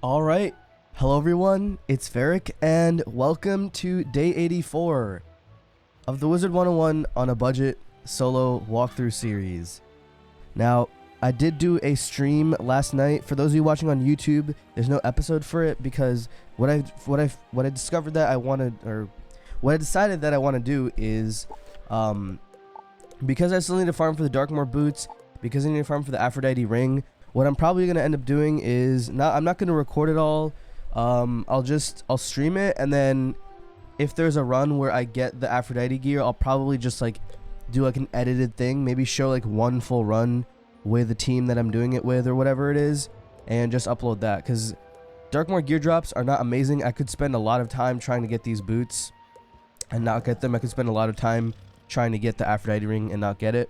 All right. Hello, everyone. It's Ferric, and welcome to day 84 of the Wizard101 on a budget solo walkthrough series. Now, I did do a stream last night. For those of you watching on YouTube, there's no episode for it because what I discovered that I wanted, or what I decided that I want to do is, because I still need to farm for the Darkmoor boots, because I need to farm for the Aphrodite ring. What I'm probably going to end up doing is I'm not going to record it all. I'll stream it, and then if there's a run where I get the Aphrodite gear, I'll probably just like do like an edited thing, maybe show like one full run with the team that I'm doing it with or whatever it is, and just upload that, because Darkmoor gear drops are not amazing. I could spend a lot of time trying to get these boots and not get them. I could spend a lot of time trying to get the Aphrodite ring and not get it.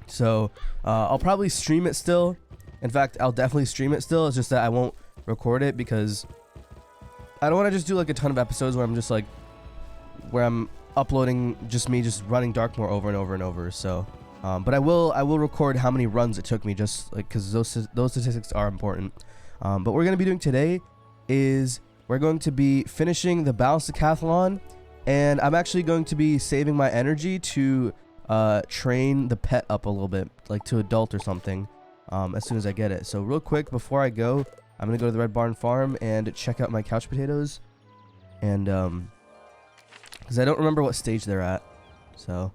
So I'll probably stream it still. In fact, I'll definitely stream it still. It's just that I won't record it because I don't want to just do like a ton of episodes where I'm just like, where I'm uploading just me just running Darkmoor over and over and over. So but I will record how many runs it took me, just like because those statistics are important. But what we're going to be doing today is we're going to be finishing the balanced decathlon, and I'm actually going to be saving my energy to train the pet up a little bit, like to adult or something, as soon as I get it. So real quick before I go, I'm gonna go to the Red Barn farm and check out my couch potatoes, and because I don't remember what stage they're at. So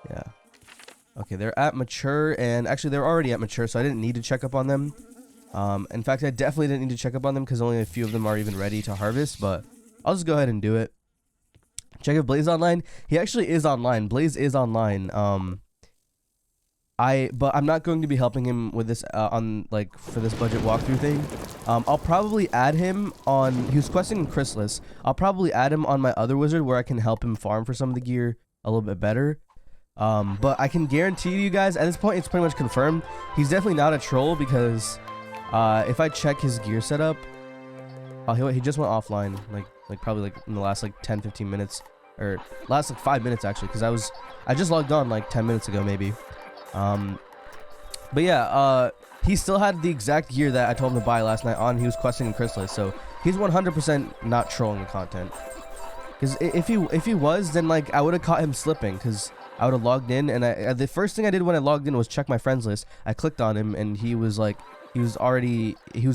yeah, okay, they're at mature, and actually they're already at mature, so I didn't need to check up on them. In fact, I definitely didn't need to check up on them because only a few of them are even ready to harvest, but I'll just go ahead and do it. Check if Blaze online. He actually is online. Blaze is online. But I'm not going to be helping him with this on like for this budget walkthrough thing. I'll probably add him on. He was questing in Chrysalis. I'll probably add him on my other wizard where I can help him farm for some of the gear a little bit better. But I can guarantee you guys at this point it's pretty much confirmed. He's definitely not a troll because if I check his gear setup, he just went offline like probably like in the last like 10-15 minutes, or last like 5 minutes actually, because I just logged on like 10 minutes ago maybe. But yeah, he still had the exact gear that I told him to buy last night on. He was questing in Chrysalis, so he's 100% not trolling the content. Because if he was, then like I would have caught him slipping, because I would have logged in, and the first thing I did when I logged in was check my friends list. I clicked on him, and he was like, he was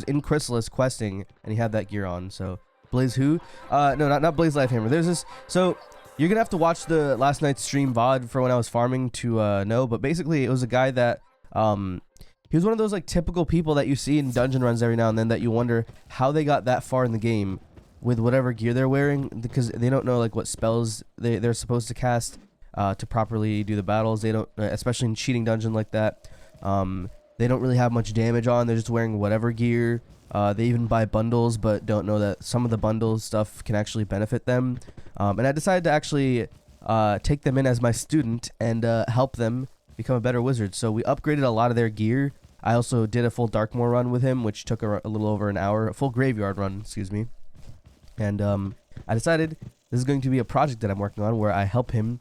in Chrysalis questing, and he had that gear on. So Blaze who? No, not Blaze Lifehammer. There's this. So you're gonna have to watch the last night's stream VOD for when I was farming to know. But basically, it was a guy that he was one of those like typical people that you see in dungeon runs every now and then that you wonder how they got that far in the game with whatever gear they're wearing, because they don't know like what spells they're supposed to cast to properly do the battles. They don't, especially in cheating dungeon like that. They don't really have much damage on. They're just wearing whatever gear. They even buy bundles, but don't know that some of the bundle stuff can actually benefit them. And I decided to actually take them in as my student and help them become a better wizard. So we upgraded a lot of their gear. I also did a full Darkmoor run with him, which took a little over an hour. A full graveyard run, excuse me. And I decided this is going to be a project that I'm working on where I help him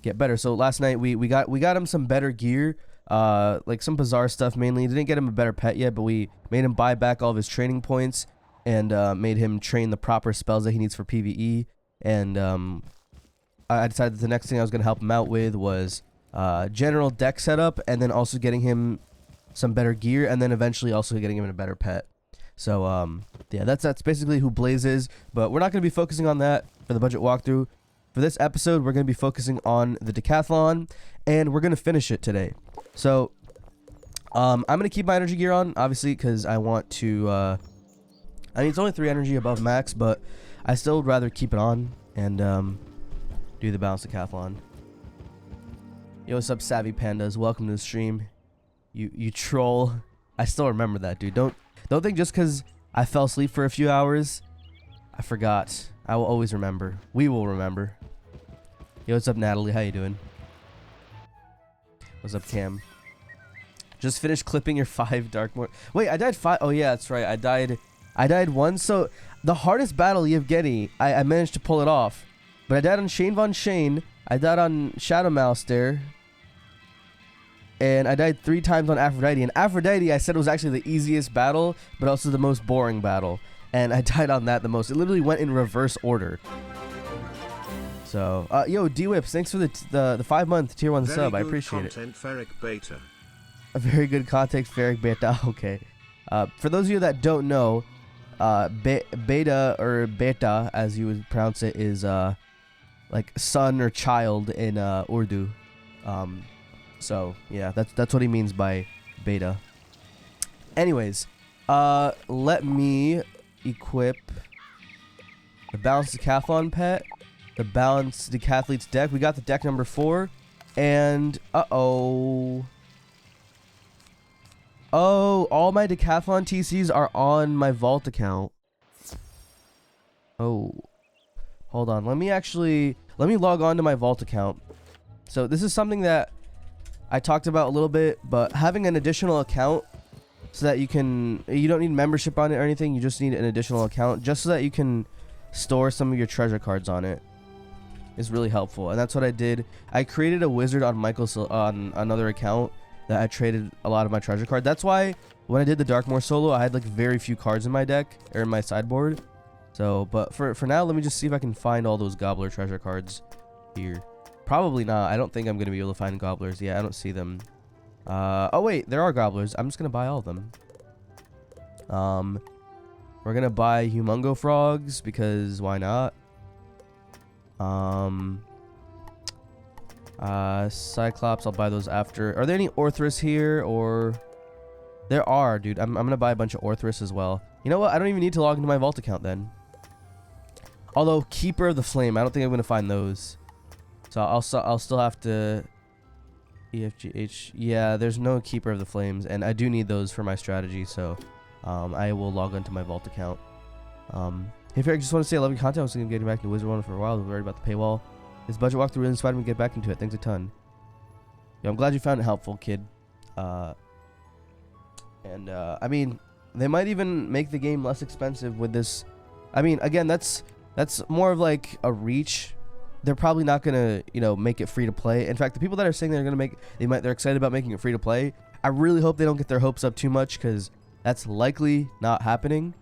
get better. So last night we got him some better gear. Like some bizarre stuff mainly. Didn't get him a better pet yet, but we made him buy back all of his training points and made him train the proper spells that he needs for PvE. And I decided that the next thing I was going to help him out with was general deck setup, and then also getting him some better gear, and then eventually also getting him a better pet. So yeah, that's basically who Blaze is, but we're not going to be focusing on that for the budget walkthrough. For this episode, we're going to be focusing on the Decathlon, and we're going to finish it today. So I'm going to keep my energy gear on, obviously, because I want to I mean, it's only 3 energy above max, but I still would rather keep it on and do the balanced decathlon. Yo, what's up, Savvy Pandas? Welcome to the stream. You troll. I still remember that, dude. Don't think just because I fell asleep for a few hours, I forgot. I will always remember. We will remember. Yo, what's up, Natalie? How you doing? What's up, Cam? Just finished clipping your 5 Darkmoor. Wait, I died 5. Oh yeah, that's right. I died once. So the hardest battle, Yevgeny, I managed to pull it off. But I died on Shane Von Shane. I died on Shadow Mouse there. and I died 3 times on Aphrodite. And Aphrodite, I said, was actually the easiest battle, but also the most boring battle. And I died on that the most. It literally went in reverse order. So, yo, D-Whips, thanks for the 5-month tier 1 sub. I appreciate it. Ferric beta. A very good context, ferric beta. Okay. For those of you that don't know, beta or beta, as you would pronounce it, is like son or child in Urdu. So yeah, that's what he means by beta. Anyways, let me equip the balanced decathlon pet, the balanced decathlete's deck. We got the deck number 4, and oh, all my decathlon TCs are on my vault account. Oh, hold on. Let me log on to my vault account. So this is something that I talked about a little bit, but having an additional account so that you don't need membership on it or anything. You just need an additional account just so that you can store some of your treasure cards on it is really helpful. And that's what I did. I created a wizard on on another account that I traded a lot of my treasure card. That's why when I did the Darkmoor solo, I had like very few cards in my deck or in my sideboard. So, but for now, let me just see if I can find all those gobbler treasure cards here. Probably not. I don't think I'm gonna be able to find gobblers. Yeah, I don't see them. Oh wait, there are gobblers. I'm just gonna buy all of them. We're gonna buy humongo frogs because why not? Cyclops, I'll buy those after. Are there any Orthrus here? Or there are, dude. I'm gonna buy a bunch of Orthrus as well. You know what? I don't even need to log into my vault account then. Although Keeper of the Flame, I don't think I'm gonna find those. So I'll still have to EFGH. Yeah, there's no Keeper of the Flames, and I do need those for my strategy. So I will log onto my vault account. Hey Ferric, just want to say I love your content. I was thinking of getting back into Wizard101 for a while. I was worried about the paywall. This budget walkthrough really inspired me to get back into it. Thanks a ton. Yeah, I'm glad you found it helpful, kid. I mean, they might even make the game less expensive with this. I mean, again, that's more of like a reach. They're probably not gonna, make it free to play. In fact, the people that are saying they're gonna they're excited about making it free to play. I really hope they don't get their hopes up too much, because that's likely not happening.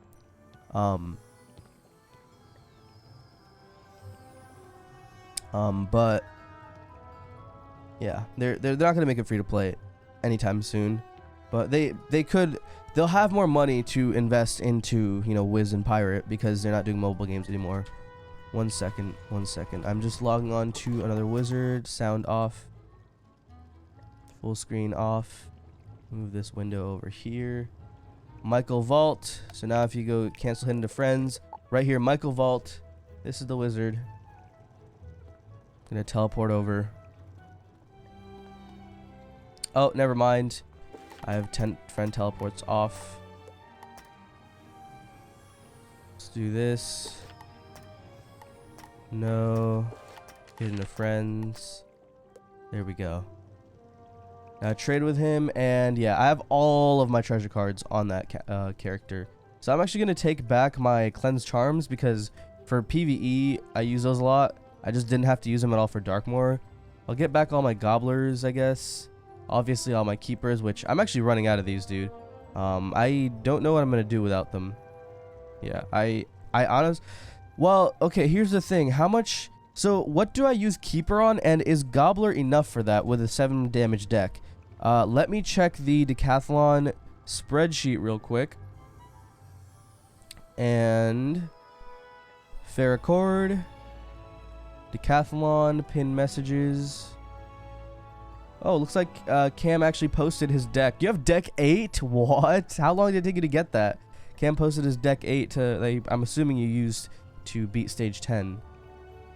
But yeah, they're not gonna make it free to play anytime soon. But they'll have more money to invest into, Wiz and Pirate, because they're not doing mobile games anymore. One second. I'm just logging on to another wizard. Sound off. Full screen off. Move this window over here. Michael Vault. So now if you go cancel hidden to friends, right here, Michael Vault. This is the wizard. Gonna teleport over. Oh, never mind. I have 10 friend teleports off. Let's do this. No. Hidden to friends. There we go. Now trade with him, and yeah, I have all of my treasure cards on that character. So I'm actually gonna take back my cleanse charms, because for PvE I use those a lot. I just didn't have to use them at all for Darkmoor. I'll get back all my gobblers, I guess. Obviously all my keepers, which I'm actually running out of these, dude. I don't know what I'm gonna do without them. Yeah, I honestly. Well, okay, here's the thing. How much... So, what do I use Keeper on, and is Gobbler enough for that with a 7 damage deck? Let me check the Decathlon spreadsheet real quick. And... Ferricord. Decathlon, pin messages. Oh, looks like Cam actually posted his deck. You have deck 8? What? How long did it take you to get that? Cam posted his deck 8 to... I'm assuming you used... to beat stage 10.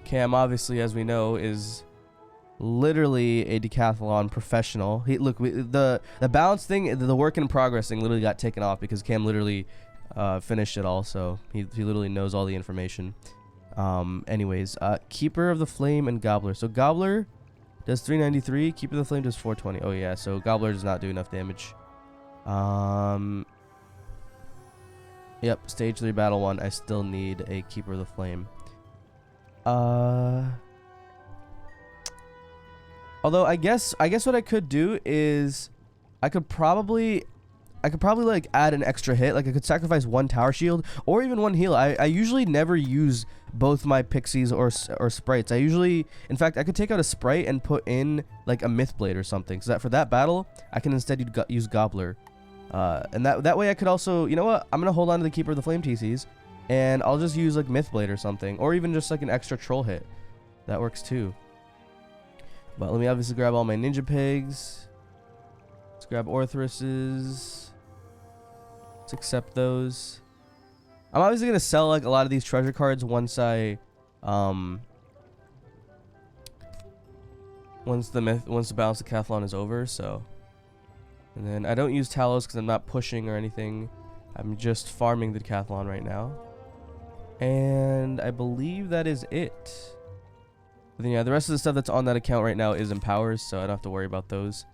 Cam, obviously, as we know, is literally a Decathlon professional. The balance thing, the work in progress thing, literally got taken off because Cam literally finished it all. So he literally knows all the information. Anyways, Keeper of the Flame and Gobbler. So Gobbler does 393. Keeper of the Flame does 420. Oh yeah, so Gobbler does not do enough damage. Yep, stage 3 battle 1. I still need a Keeper of the Flame. Oh Although I guess what I could do is I could probably like add an extra hit. Like I could sacrifice one tower shield or even one heal. I usually never use both my pixies or sprites. I usually, in fact, I could take out a sprite and put in like a myth blade or something, so that for that battle I can instead use gobbler. And that way I could also, you know what, I'm gonna hold on to the keeper of the flame TCs and I'll just use like myth blade or something, or even just like an extra troll hit. That works too. But let me obviously grab all my ninja pigs. Let's grab Orthruses. Let's accept those. I'm obviously gonna sell like a lot of these treasure cards once I once the balance decathlon is over. So, and then I don't use Talos because I'm not pushing or anything. I'm just farming the decathlon right now, and I believe that is it. But then yeah, the rest of the stuff that's on that account right now is empowers, so I don't have to worry about those.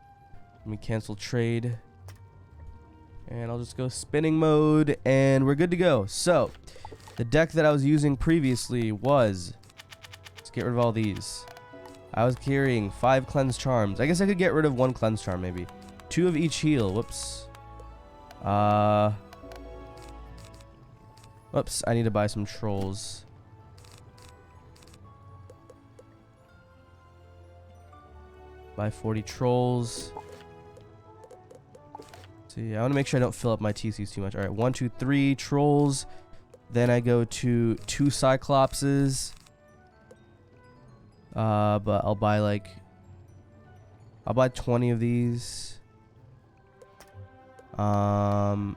Let me cancel trade. And I'll just go spinning mode and we're good to go. So, the deck that I was using previously was... Let's get rid of all these. I was carrying 5 cleanse charms. I guess I could get rid of 1 cleanse charm maybe. 2 of each heal. Whoops. Whoops, I need to buy some trolls. Buy 40 trolls. See, I want to make sure I don't fill up my TCs too much. All right, 1, 2, 3 trolls. Then I go to 2 cyclopses. But I'll buy 20 of these. Bam.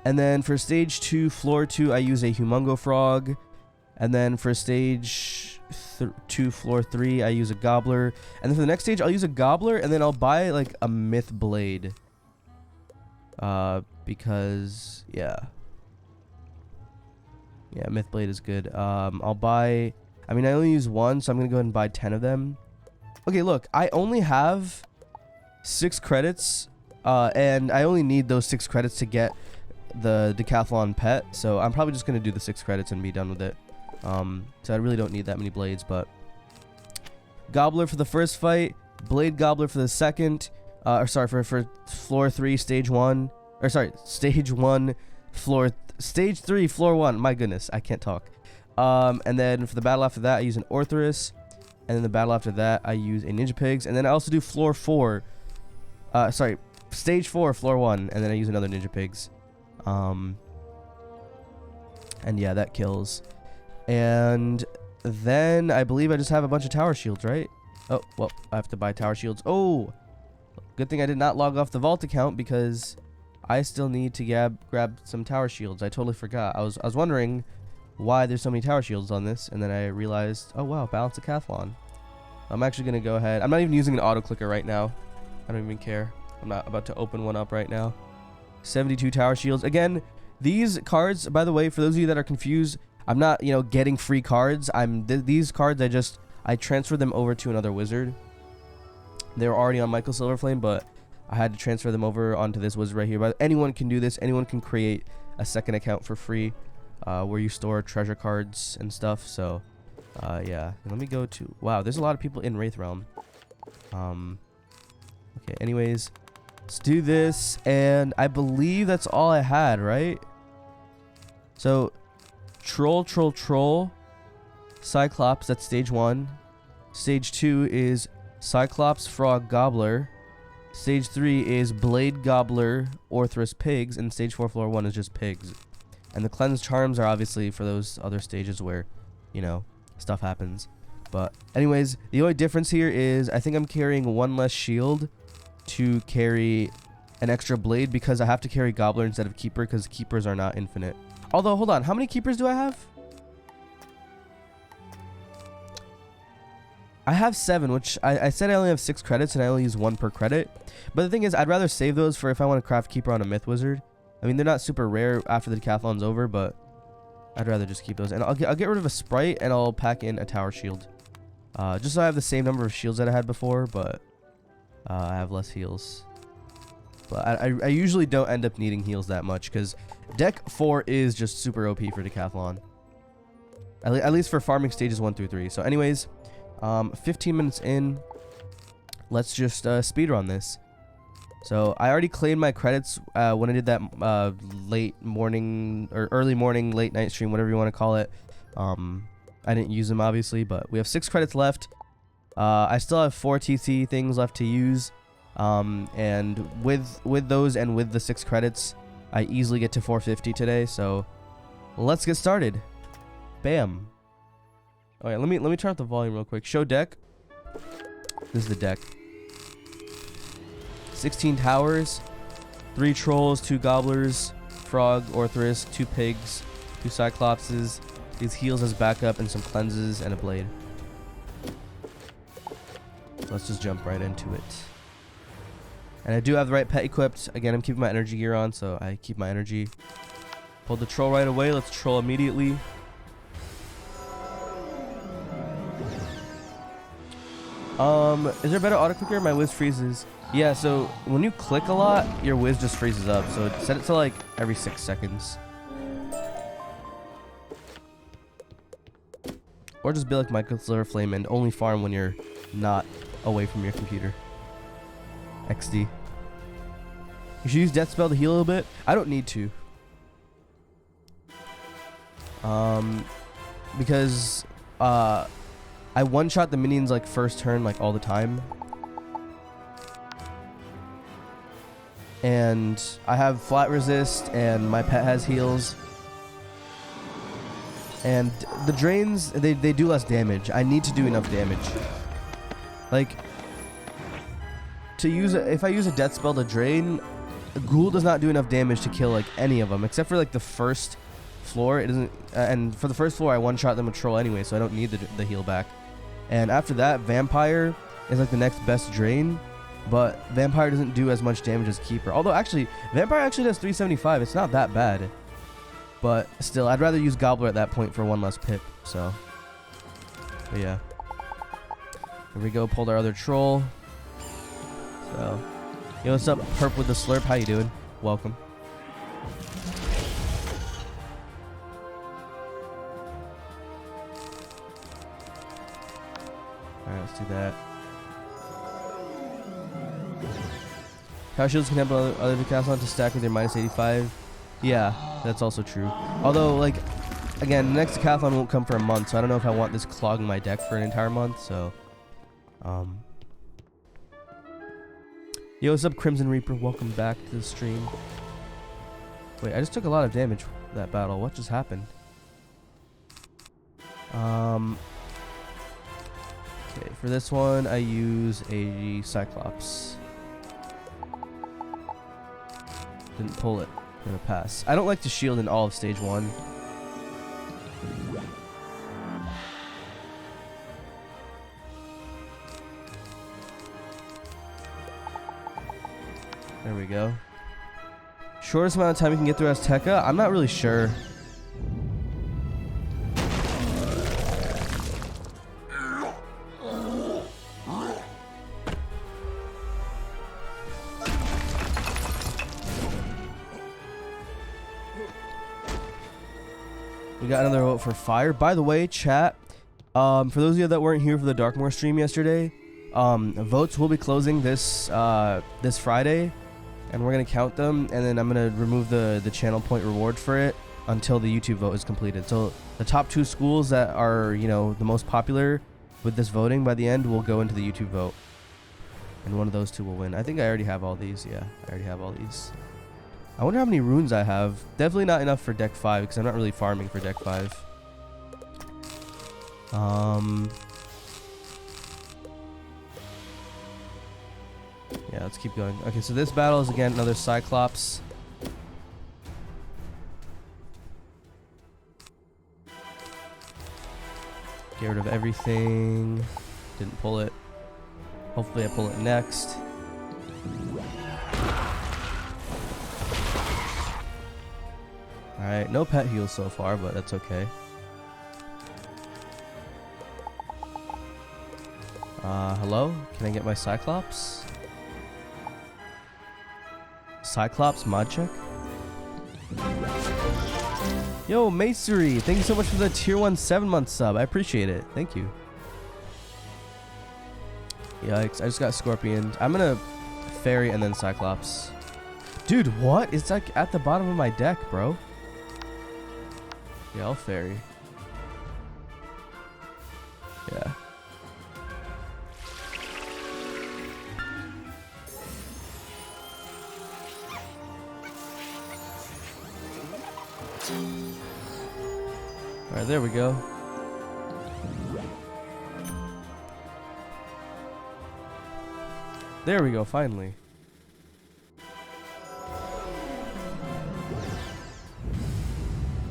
And then for stage 2, floor 2, I use a humongo frog. And then for stage 2, floor 3, I use a gobbler. And then for the next stage, I'll use a gobbler, and then I'll buy like a myth blade. Because yeah, myth blade is good. I'll buy. I mean, I only use 1, so I'm gonna go ahead and buy 10 of them. Okay, look, I only have 6 credits, and I only need those 6 credits to get the Decathlon pet. So I'm probably just gonna do the 6 credits and be done with it. So I really don't need that many blades, but gobbler for the first fight, blade gobbler for the second, or sorry, for floor 3, stage 1, or sorry, stage 1, stage 3, floor 1. My goodness, I can't talk. And then for the battle after that, I use an Orthrus, and then the battle after that, I use a Ninja Pigs, and then I also do floor 4, sorry, stage 4, floor 1, and then I use another Ninja Pigs. And yeah, that kills. And then I believe I just have a bunch of tower shields, right? Oh, well, I have to buy tower shields. Oh, good thing I did not log off the vault account because I still need to grab some tower shields. I totally forgot. I was wondering why there's so many tower shields on this, and then I realized, oh wow, balance decathlon. I'm actually gonna go ahead. I'm not even using an auto clicker right now. I don't even care. I'm not about to open one up right now. 72 tower shields. Again, these cards, by the way, for those of you that are confused, I'm not, you know, getting free cards. These cards, I transfer them over to another wizard. They were already on Michael Silverflame, but I had to transfer them over onto this wizard right here. But anyone can do this. Anyone can create a second account for free, where you store treasure cards and stuff. So, yeah. And let me go to. Wow, there's a lot of people in Wraith Realm. Okay. Anyways, let's do this, and I believe that's all I had, right? So. Troll, Cyclops, that's stage 1. Stage 2 is Cyclops, Frog, Gobbler. Stage 3 is Blade, Gobbler, Orthrus, Pigs. And stage 4, floor 1 is just Pigs. And the cleanse charms are obviously for those other stages where, you know, stuff happens. But anyways, the only difference here is I think I'm carrying 1 less shield to carry an extra blade because I have to carry Gobbler instead of Keeper because Keepers are not infinite. Although, hold on. How many keepers do I have? I have 7, which I said I only have 6 credits and I only use 1 per credit. But the thing is, I'd rather save those for if I want to craft keeper on a myth wizard. I mean, they're not super rare after the decathlon's over, but I'd rather just keep those. And I'll get rid of a sprite and I'll pack in a tower shield. Just so I have the same number of shields that I had before, but I have less heals. But I usually don't end up needing heals that much because deck 4 is just super OP for Decathlon. At least for farming stages 1 through 3. So anyways, 15 minutes in, let's just speedrun this. So I already claimed my credits when I did that late morning or early morning, late night stream, whatever you want to call it. I didn't use them obviously, but we have 6 credits left. I still have 4 TC things left to use. And with those and with the 6 credits, I easily get to 450 today. So let's get started. Bam. Oh yeah, let me turn up the volume real quick. Show deck. This is the deck. 16 towers, 3 trolls, 2 gobblers, frog, orthrus, 2 pigs, 2 cyclopses, these heals as backup, and some cleanses and a blade. Let's just jump right into it. And I do have the right pet equipped. Again, I'm keeping my energy gear on, so I keep my energy. Pulled the troll right away. Let's troll immediately. Is there a better auto clicker? My Wiz freezes. Yeah, so when you click a lot, your Wiz just freezes up. So set it to like every 6 seconds. Or just be like Michael Silver Flame and only farm when you're not away from your computer. XD. You should use Death Spell to heal a little bit. I don't need to. Because I one-shot the minions like first turn like all the time. And I have flat resist and my pet has heals. And the drains, they do less damage. I need to do enough damage. Like, if I use a death spell to drain, a ghoul does not do enough damage to kill like any of them, except for like the first floor. It doesn't, and for the first floor I one-shot them with troll anyway, so I don't need the heal back. And after that, vampire is like the next best drain, but vampire doesn't do as much damage as keeper. Although actually, vampire actually does 375. It's not that bad, but still, I'd rather use gobbler at that point for 1 less pip. So, but yeah. Here we go. Pulled our other troll. So, yo, what's up, Perp with the slurp? How you doing? Welcome. Alright, let's do that. Power shields can help other Decathlon to stack with their minus 85. Yeah, that's also true. Although, like, again, the next Decathlon won't come for a month, so I don't know if I want this clogging my deck for an entire month, so... Yo, what's up, Crimson Reaper? Welcome back to the stream. Wait, I just took a lot of damage for that battle. What just happened? Okay, for this one, I use a Cyclops. Didn't pull it. I'm gonna pass. I don't like to shield in all of stage 1. There we go. Shortest amount of time you can get through Azteca? I'm not really sure. We got another vote for fire. By the way, chat, for those of you that weren't here for the Darkmoor stream yesterday, votes will be closing this Friday, and we're gonna count them, and then I'm gonna remove the channel point reward for it until the YouTube vote is completed. So the top 2 schools that are, you know, the most popular with this voting by the end will go into the YouTube vote, and one of those 2 will win. I think I already have all these. Yeah, I already have all these. I wonder how many runes I have. Definitely not enough for deck 5 because I'm not really farming for deck 5. Yeah, let's keep going. Okay, so this battle is again another Cyclops. Get rid of everything. Didn't pull it. Hopefully I pull it next. Alright, no pet heals so far, but that's okay. Hello? Can I get my Cyclops? Cyclops mod check? Yo, Macery, thank you so much for the tier 1 7-month sub. I appreciate it. Thank you. Yikes, I just got Scorpion. I'm gonna Fairy and then Cyclops. Dude, what? It's like at the bottom of my deck, bro. Yeah, I'll Fairy. Yeah. Alright, there we go. There we go, finally.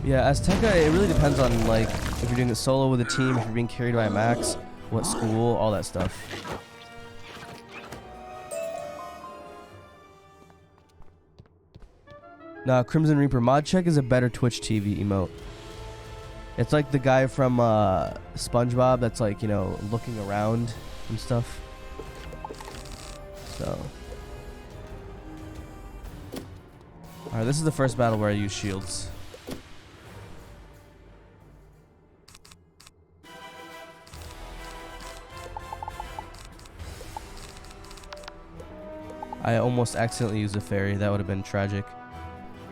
Yeah, Azteca, it really depends on, like, if you're doing it solo with a team, if you're being carried by a max, what school, all that stuff. Nah, Crimson Reaper mod check is a better Twitch TV emote. It's like the guy from SpongeBob that's like, you know, looking around and stuff. So. Alright, this is the first battle where I use shields. I almost accidentally used a fairy. That would have been tragic.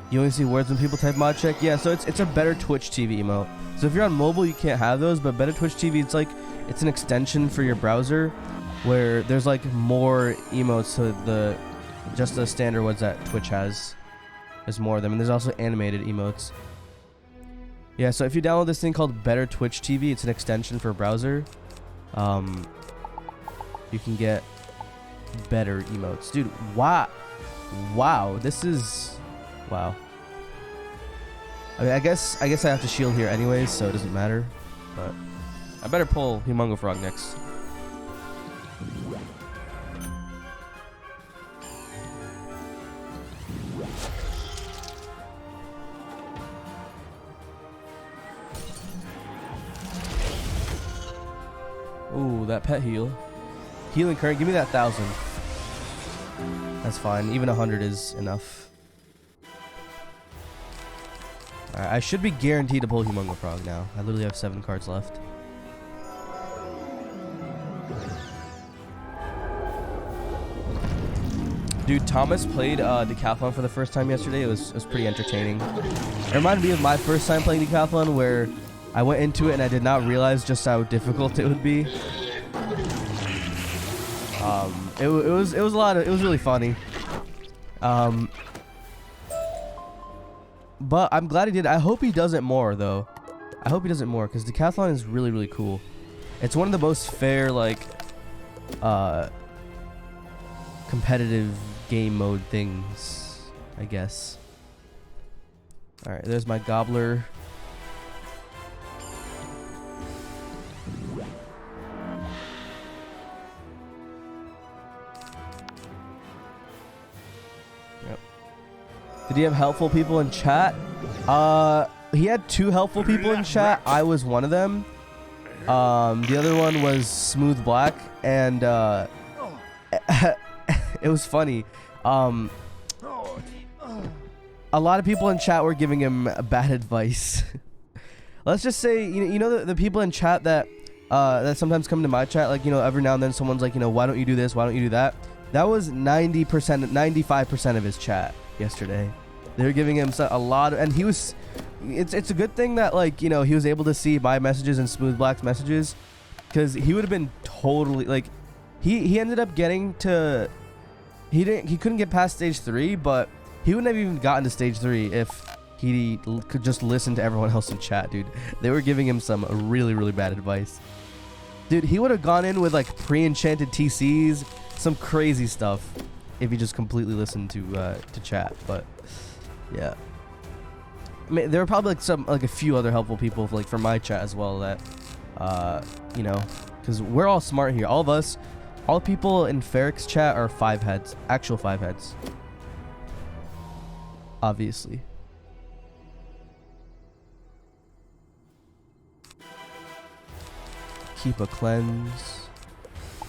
You only see words when people type mod check? Yeah, so it's a better Twitch TV emote. So if you're on mobile, you can't have those, but better Twitch TV, it's like, it's an extension for your browser where there's like more emotes to the, just the standard ones that Twitch has. There's more of them, and there's also animated emotes. Yeah, so if you download this thing called Better Twitch TV, it's an extension for a browser. You can get better emotes. Dude, wow. Wow, this is... Wow. I mean, I guess I have to shield here anyways, so it doesn't matter. But I better pull Humongo Frog next. Ooh, that pet heal. Healing current, give me that 1,000. That's fine. Even 100 is enough. Alright, I should be guaranteed to pull Humongo Frog now. I literally have 7 cards left. Dude, Thomas played Decathlon for the first time yesterday. It was pretty entertaining. It reminded me of my first time playing Decathlon, where I went into it and I did not realize just how difficult it would be. It was really funny. But I'm glad he did. I hope he does it more, though. I hope he does it more, because Decathlon is really, really cool. It's one of the most fair, like, competitive game mode things, I guess. Alright, there's my Gobbler. Did he have helpful people in chat? He had 2 helpful people in chat. I was one of them. The other one was Smooth Black, and it was funny. A lot of people in chat were giving him bad advice. Let's just say, you know the people in chat that that sometimes come to my chat, like, you know, every now and then someone's like, you know, why don't you do this? Why don't you do that? That was 90%, 95% of his chat yesterday. They were giving him a lot of, and he was, it's a good thing that, like, you know, he was able to see my messages and Smooth Black's messages, because he would have been totally, like, he ended up getting to, he couldn't get past stage 3, but he wouldn't have even gotten to stage 3 if he could just listen to everyone else in chat, dude. They were giving him some really, really bad advice. Dude, he would have gone in with, like, pre-enchanted TCs, some crazy stuff, if he just completely listened to chat. But yeah, I mean, there were probably like a few other helpful people, like, from my chat as well, that you know, because we're all smart here. All of us, all people in Ferric's chat are 5 heads, actual 5 heads, obviously. Keep a cleanse.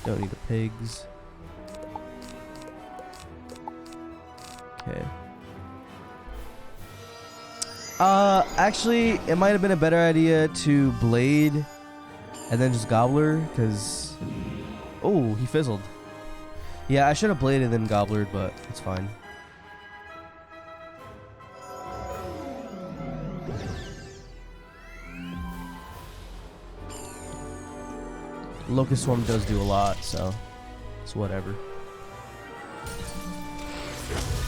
Don't need the pigs. Okay. Actually, it might have been a better idea to blade and then just gobbler, because... Oh, he fizzled. Yeah, I should have bladed and then gobblered, but it's fine. Locust Swarm does do a lot, so it's whatever.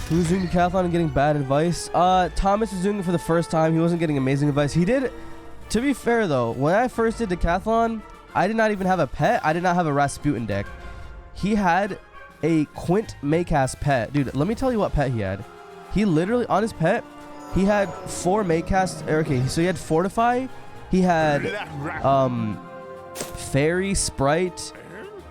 Who's doing Decathlon and getting bad advice? Thomas is doing it for the first time. He wasn't getting amazing advice. He did. To be fair though, when I first did Decathlon, I did not even have a pet. I did not have a Rasputin deck. He had a Quint Maycast pet. Dude, let me tell you what pet he had. He literally, on his pet, he had 4 Maycast. Okay, so he had Fortify. He had Fairy, Sprite,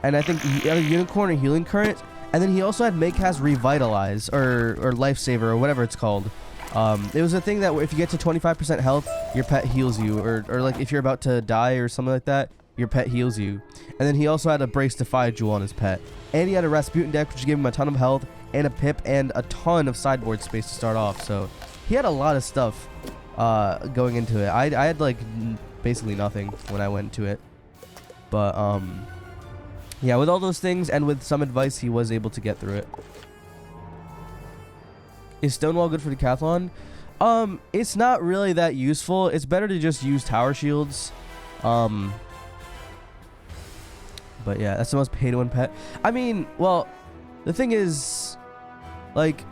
and I think he had a Unicorn or Healing Current. And then he also had Maycast Revitalize or Lifesaver or whatever it's called. It was a thing that if you get to 25% health, your pet heals you, or like if you're about to die or something like that, your pet heals you. And then he also had a Brace Defy Jewel on his pet. And he had a Rasputin deck, which gave him a ton of health and a Pip and a ton of sideboard space to start off. So he had a lot of stuff going into it. I had like basically nothing when I went to it. But yeah, with all those things and with some advice, he was able to get through it. Is Stonewall good for Decathlon? It's not really that useful. It's better to just use Tower Shields. But yeah, that's the most pay-to-win pet. I mean, well, the thing is, like,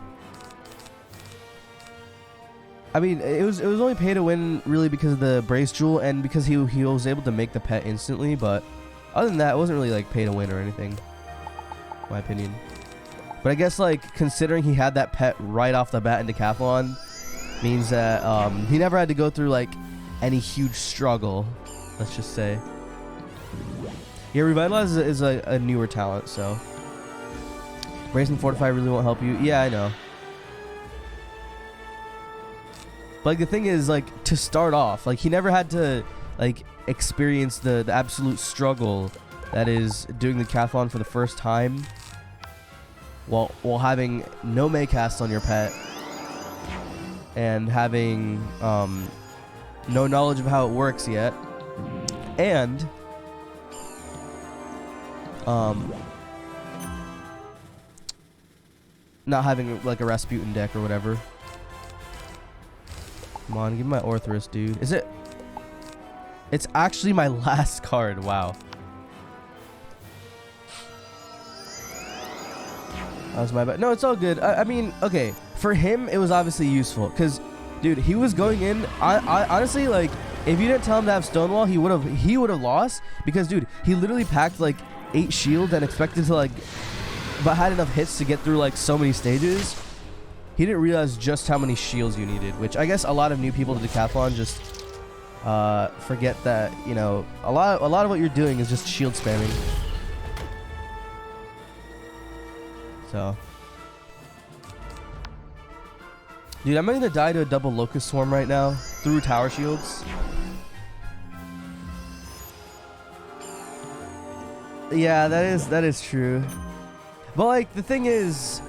I mean, it was only pay-to-win really because of the Brace Jewel and because he was able to make the pet instantly, but other than that, it wasn't really like pay-to-win or anything, in my opinion. But I guess like considering he had that pet right off the bat in Decathlon means that he never had to go through like any huge struggle, let's just say. Yeah, Revitalize is a newer talent, so Brace and Fortify really won't help you. Yeah, I know. But like the thing is, like, to start off, like he never had to like experience the absolute struggle that is doing the Decathlon for the first time while having no Maycast on your pet and having no knowledge of how it works yet, and not having like a Rasputin deck or whatever. Come on, give me my Orthrus, dude. Is it? It's actually my last card. Wow. That was my bad. No, it's all good. I mean, okay. For him, it was obviously useful. Because, dude, he was going in. I honestly, like, if you didn't tell him to have Stonewall, he would have lost. Because, dude, he literally packed, like, 8 shields and expected to, like, but had enough hits to get through, like, so many stages. He didn't realize just how many shields you needed. Which I guess a lot of new people to Decathlon just forget that, you know, a lot of what you're doing is just shield spamming. So, dude, I'm gonna die to a double Locust Swarm right now through Tower Shields. Yeah, that is true. But like the thing is,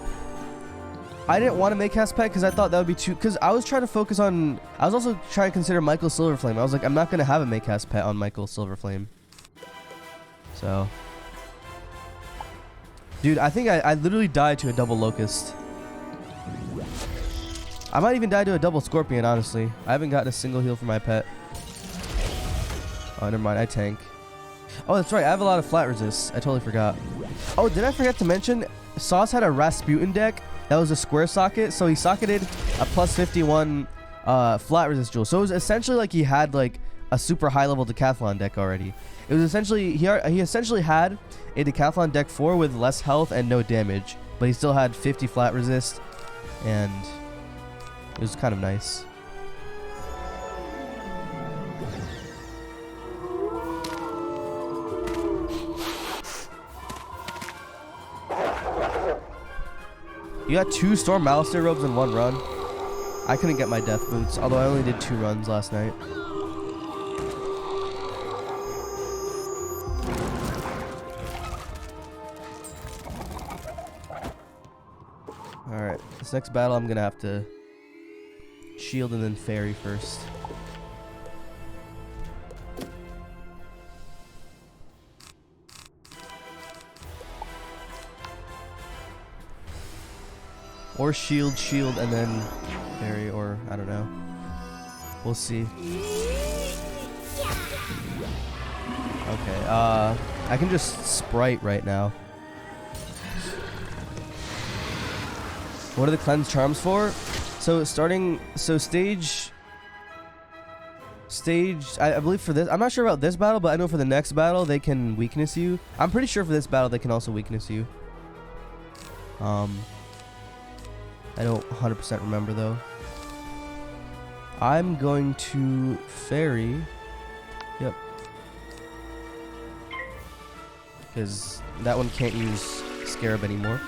I didn't want to make Cast Pet because I thought that would be too. Because I was trying to focus on. I was also trying to consider Michael Silverflame. I was like, I'm not gonna have a make Cast Pet on Michael Silverflame. So, dude, I think I literally died to a double Locust. I might even die to a double Scorpion, honestly. I haven't gotten a single heal for my pet. Oh, never mind. I tank. Oh, that's right. I have a lot of flat resists. I totally forgot. Oh, did I forget to mention? Sauce had a Rasputin deck that was a square socket, so he socketed a plus 51 flat resist jewel. So it was essentially like he had like a super high level Decathlon deck already. It was essentially he essentially had a Decathlon deck 4 with less health and no damage, but he still had 50 flat resist, and it was kind of nice. You got 2 Storm Malister robes in 1 run. I couldn't get my death boots, although I only did 2 runs last night. Alright, this next battle I'm gonna have to shield and then fairy first. Or shield, and then fairy, or I don't know. We'll see. Okay, I can just sprite right now. What are the cleanse charms for? So stage, I believe for this, I'm not sure about this battle, but I know for the next battle they can weakness you. I'm pretty sure for this battle they can also weakness you. I don't 100% remember though. I'm going to fairy. Yep. Because that one can't use Scarab anymore.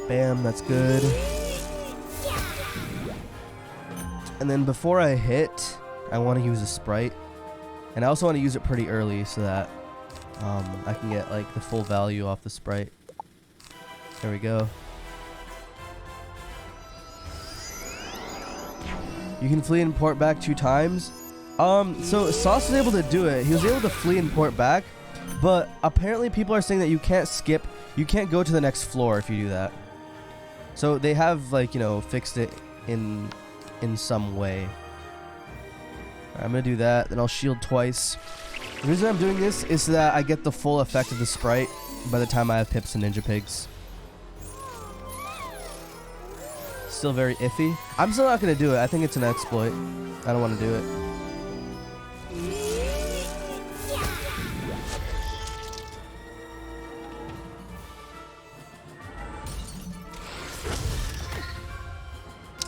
Bam, that's good. And then before I hit, I want to use a sprite. And I also want to use it pretty early so that I can get like the full value off the sprite. There we go. You can flee and port back 2 times. So Sauce was able to do it. He was able to flee and port back, but apparently people are saying that you can't skip. You can't go to the next floor if you do that. So they have, like, you know, fixed it in some way. I'm gonna do that, then I'll shield twice. The reason I'm doing this is so that I get the full effect of the sprite by the time I have Pips and Ninja Pigs. Still very iffy. I'm still not gonna do it. I think it's an exploit. I don't want to do it.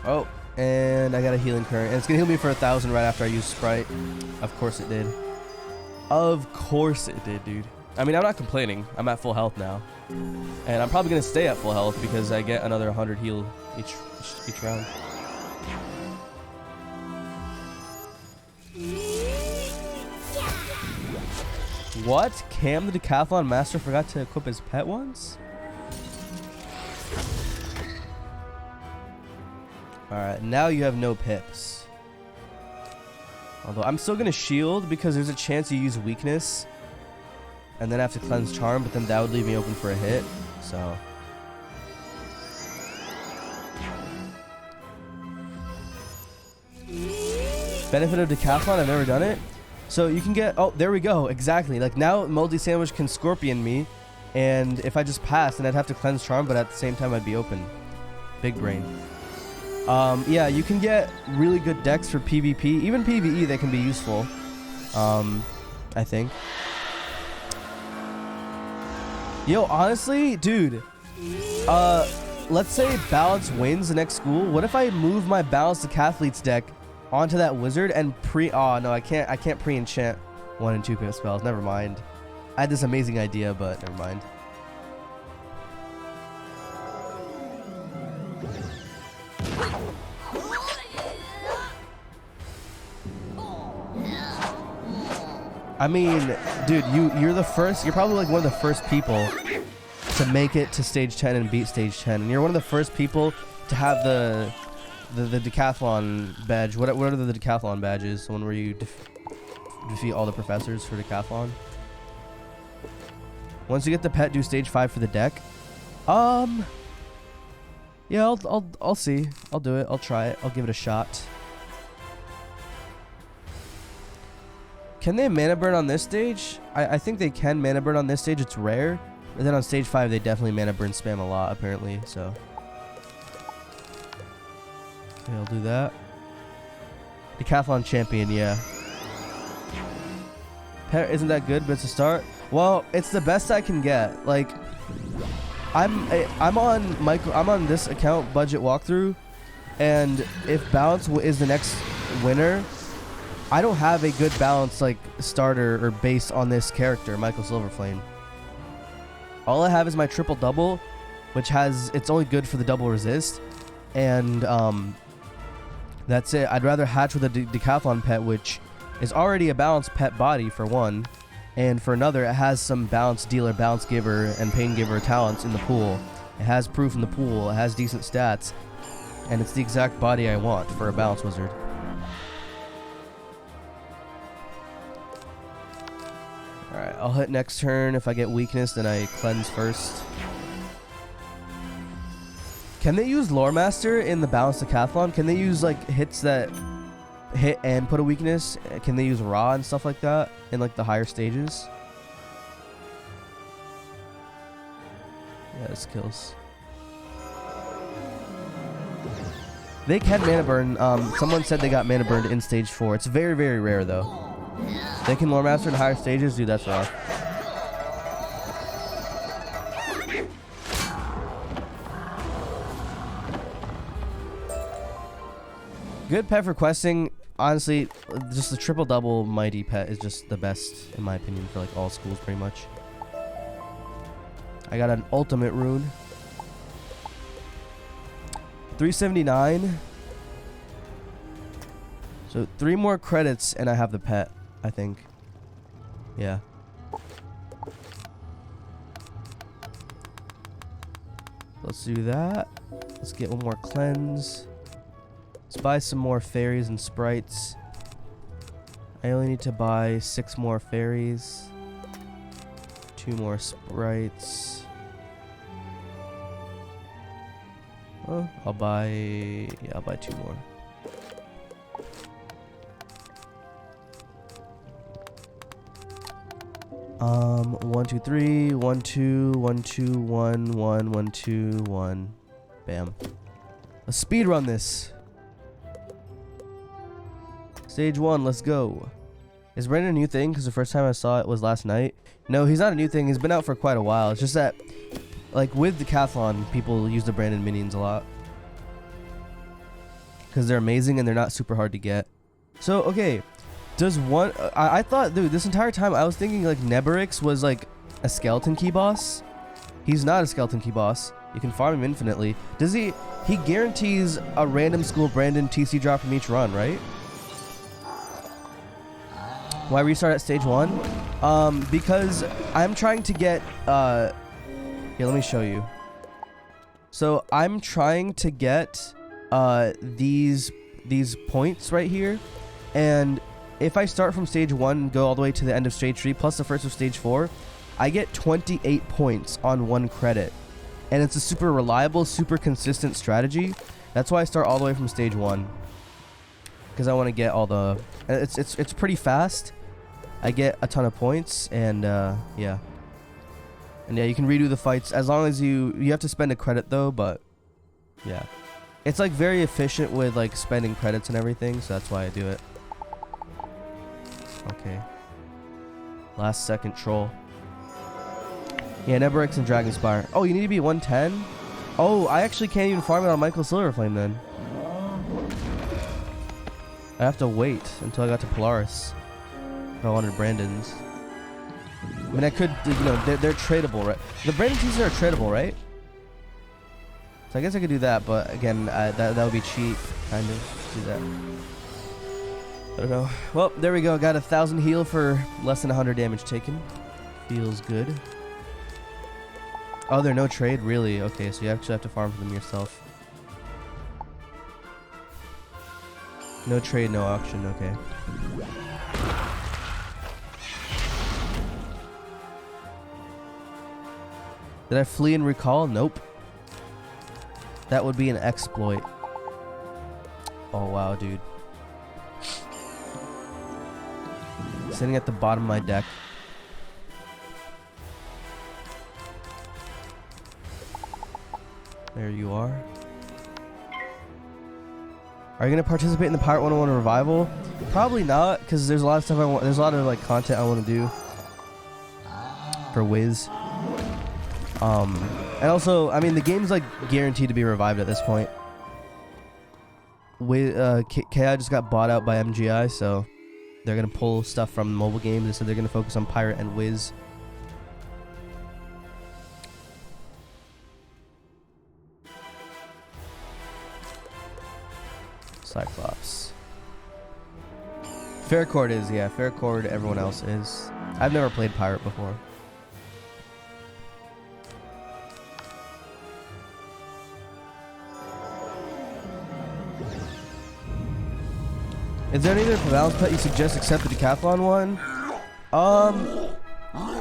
Oh, and I got a healing current. And it's gonna heal me for 1,000 right after I use Sprite. Of course it did. Of course it did, dude. I mean, I'm not complaining. I'm at full health now. And I'm probably gonna stay at full health because I get another 100 heal each round. What? Cam the Decathlon master forgot to equip his pet once? Alright, now you have no pips. Although I'm still gonna shield because there's a chance you use weakness and then I have to cleanse charm, but then that would leave me open for a hit. So benefit of Decathlon, I've never done it. So you can get, oh, there we go, exactly. Like now Moldy Sandwich can Scorpion me, and if I just pass, then I'd have to cleanse charm, but at the same time I'd be open. Big brain. Yeah, you can get really good decks for PvP. Even PvE, they can be useful. I think. Yo, honestly, dude. Let's say Balance wins the next school. What if I move my Balance Decathletes deck onto that wizard and oh no, I can't pre-enchant 1 and 2 pip spells. Never mind. I had this amazing idea, but never mind. I mean, dude, you're the first. You're probably like one of the first people to make it to stage 10 and beat stage 10, and you're one of the first people to have the Decathlon badge. What are the Decathlon badges? The one where you defeat all the professors for Decathlon. Once you get the pet, do stage 5 for the deck. Yeah, I'll see. I'll do it. I'll try it. I'll give it a shot. Can they mana burn on this stage? I think they can mana burn on this stage. It's rare. And then on stage 5, they definitely mana burn spam a lot, apparently. So okay, I'll do that. Decathlon champion, yeah. Pet isn't that good, but it's a start. Well, it's the best I can get. Like, I'm on this account budget walkthrough, and if Balance is the next winner, I don't have a good Balance like starter or base on this character, Michael Silverflame. All I have is my triple double, which it's only good for the double resist, and that's it. I'd rather hatch with a Decathlon pet, which is already a balanced pet body for one, And for another, it has some balance dealer, balance giver, and pain giver talents in the pool. It has proof in the pool. It has decent stats. And it's the exact body I want for a balance wizard. Alright, I'll hit next turn. If I get weakness, then I cleanse first. Can they use Lore Master in the Balanced Decathlon? Can they use like hits that hit and put a weakness? Can they use Raw and stuff like that in like the higher stages? Yeah, this kills. They can mana burn. Someone said they got mana burned in stage 4. It's very, very rare though. They can Lore Master in higher stages? Dude, that's rough. Good pet for questing. Honestly, just the triple double mighty pet is just the best in my opinion for like all schools pretty much. I got an ultimate rune. 379. So 3 more credits and I have the pet, I think. Yeah. Let's do that. Let's get one more cleanse. Let's buy some more fairies and sprites. I only need to buy 6 more fairies. 2 more sprites. Oh, I'll buy 2 more. One, two, three, 1, 2, 1, 2, 1, 1, 1, 2, 1. Bam. Let's speed run this. Stage 1, let's go. Is Brandon a new thing? Because the first time I saw it was last night. No, he's not a new thing. He's been out for quite a while. It's just that, like, with Decathlon, people use the Brandon minions a lot. Because they're amazing and they're not super hard to get. So, okay. Does one... I thought, dude, this entire time I was thinking, like, Neberix was, like, a skeleton key boss. He's not a skeleton key boss. You can farm him infinitely. Does he... He guarantees a random school Brandon TC drop from each run, right? Why restart at stage 1? Because I'm trying to get, here, let me show you. So I'm trying to get, these points right here. And if I start from stage 1 and go all the way to the end of stage 3, plus the first of stage 4, I get 28 points on 1 credit. And it's a super reliable, super consistent strategy. That's why I start all the way from stage 1. Because I want to get all the, it's pretty fast. I get a ton of points, and yeah. And yeah, you can redo the fights as long as you have to spend a credit though, but yeah. It's like very efficient with like spending credits and everything, so that's why I do it. Okay. Last second troll. Yeah, Neberix and Dragonspire. Oh, you need to be 110? Oh, I actually can't even farm it on Michael Silverflame then. I have to wait until I got to Polaris. If I wanted Brandon's. I mean, I could, you know, they're tradable, right? The Brandon teasers are tradable, right? So I guess I could do that, but again, that would be cheap, kind of, do that. I don't know. Well, there we go. Got 1,000 heal for less than 100 damage taken. Feels good. Oh, they're no trade? Really? Okay, so you actually have to farm for them yourself. No trade, no auction, okay. Did I flee and recall? Nope. That would be an exploit. Oh, wow, dude. Sitting at the bottom of my deck. There you are. Are you going to participate in the Pirate 101 revival? Probably not, because there's a lot of stuff I want. There's a lot of like content I want to do for Wiz. And also, I mean, the game's like guaranteed to be revived at this point. KI just got bought out by MGI, so they're gonna pull stuff from mobile games. They said they're gonna focus on Pirate and Wiz. Cyclops. Ferric is, yeah. Ferric everyone else is. I've never played pirate before. Is there any other balance pet you suggest except the Decathlon one?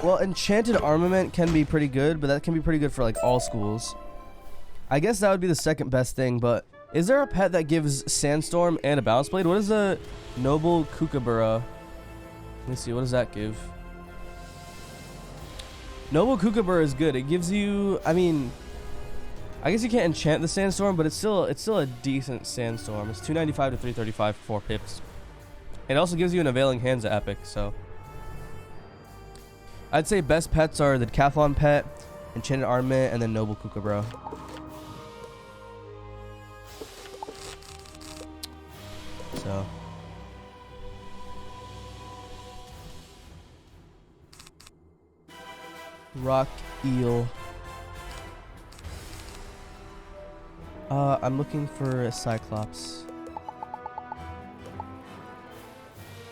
Well, enchanted armament can be pretty good, but that can be pretty good for like all schools. I guess that would be the second best thing, but is there a pet that gives sandstorm and a balance blade? What is the noble kookaburra? Let me see, what does that give? Noble kookaburra is good. It gives you, I mean, I guess you can't enchant the sandstorm, but it's still a decent sandstorm. It's 295 to 335 for 4 pips. It also gives you an availing hands at epic, so I'd say best pets are the Decathlon pet, enchanted armament, and then noble kookaburra. So rock eel. I'm looking for a Cyclops.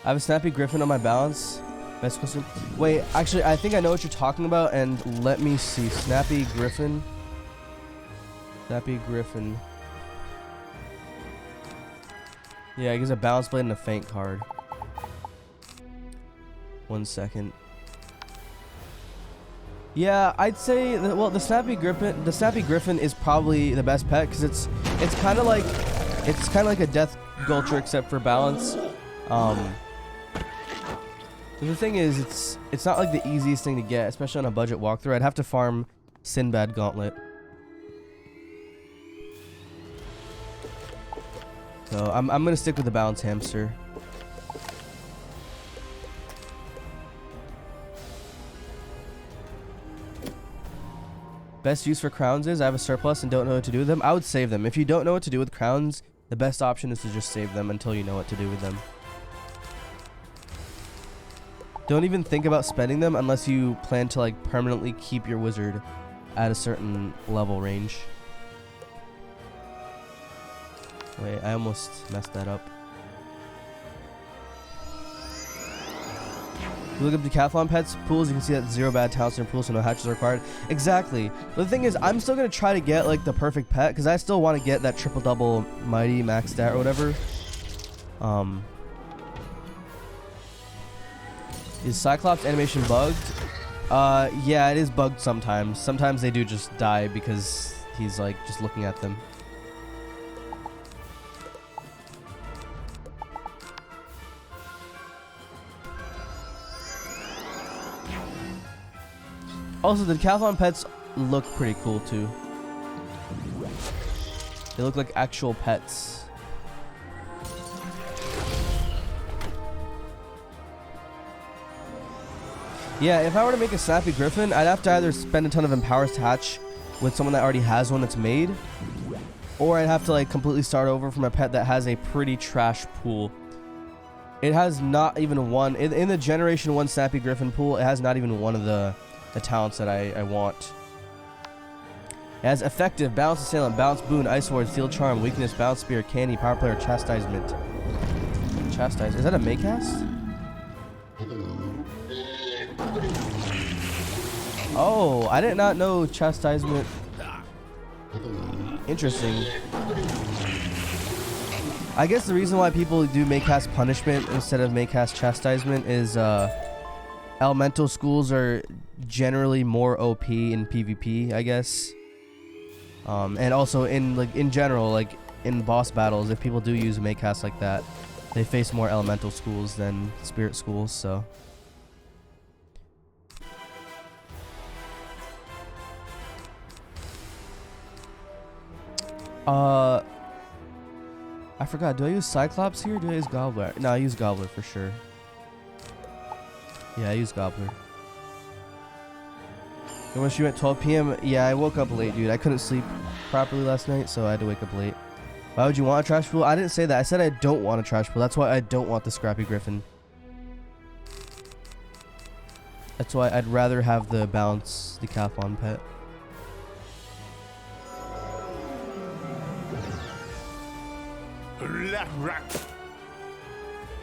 I have a snappy griffin on my balance. Best question. Wait, actually, I think I know what you're talking about, and let me see. Snappy griffin. Snappy griffin. Yeah, it gives a balance blade and a feint card. 1 second. Yeah, I'd say that, well, the snappy griffin is probably the best pet because it's kind of like a death gulcher except for balance. The thing is, it's not like the easiest thing to get, especially on a budget walkthrough. I'd have to farm Sinbad Gauntlet. So I'm gonna stick with the balance hamster. Best use for crowns is I have a surplus and don't know what to do with them. I would save them. If you don't know what to do with crowns, the best option is to just save them until you know what to do with them. Don't even think about spending them unless you plan to like permanently keep your wizard at a certain level range. Wait, I almost messed that up. If you look up Decathlon pets pools, you can see that 0 bad talents in your pool, so no hatches are required. Exactly. But the thing is, I'm still going to try to get like the perfect pet because I still want to get that triple double mighty max stat or whatever. Is Cyclops animation bugged? Yeah, it is bugged sometimes. Sometimes they do just die because he's like just looking at them. Also, the Decathlon pets look pretty cool too. They look like actual pets. Yeah, if I were to make a Snappy Griffin, I'd have to either spend a ton of Empowers to hatch with someone that already has one that's made, or I'd have to like completely start over from a pet that has a pretty trash pool. It has not even one, in the Generation 1 Snappy Griffin pool, it has not even one of the talents that I want. It has Effective, Balance Assailant, Balance Boon, Ice Ward, Steel Charm, Weakness, Balance Spear, Candy, Power Player, Chastisement. Chastise. Is that a Maycast? Oh, I did not know Chastisement. Interesting. I guess the reason why people do Maycast Punishment instead of Maycast Chastisement is elemental schools are generally more OP in PvP, I guess. And also in general, like in boss battles, if people do use Maycast like that, they face more elemental schools than spirit schools, so. I forgot. Do I use Cyclops here or do I use Gobbler? No, I use Gobbler for sure. Yeah, I use Gobbler. And when she went 12 p.m., yeah, I woke up late, dude. I couldn't sleep properly last night, so I had to wake up late. Why would you want a trash pool? I didn't say that. I said I don't want a trash pool. That's why I don't want the Scrappy Griffin. That's why I'd rather have the Balance Decathlon pet.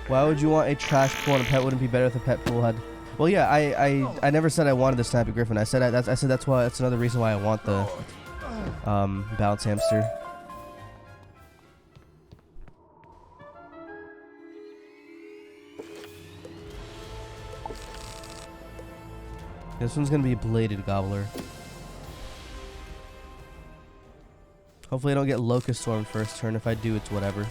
Why would you want a trash pool and a pet wouldn't be better if the pet pool had Well, yeah, I never said I wanted the Snappy Griffin. I said that's another reason why I want the Bounce Hamster. This one's gonna be Bladed Gobbler. Hopefully I don't get Locust Storm first turn. If I do, it's whatever.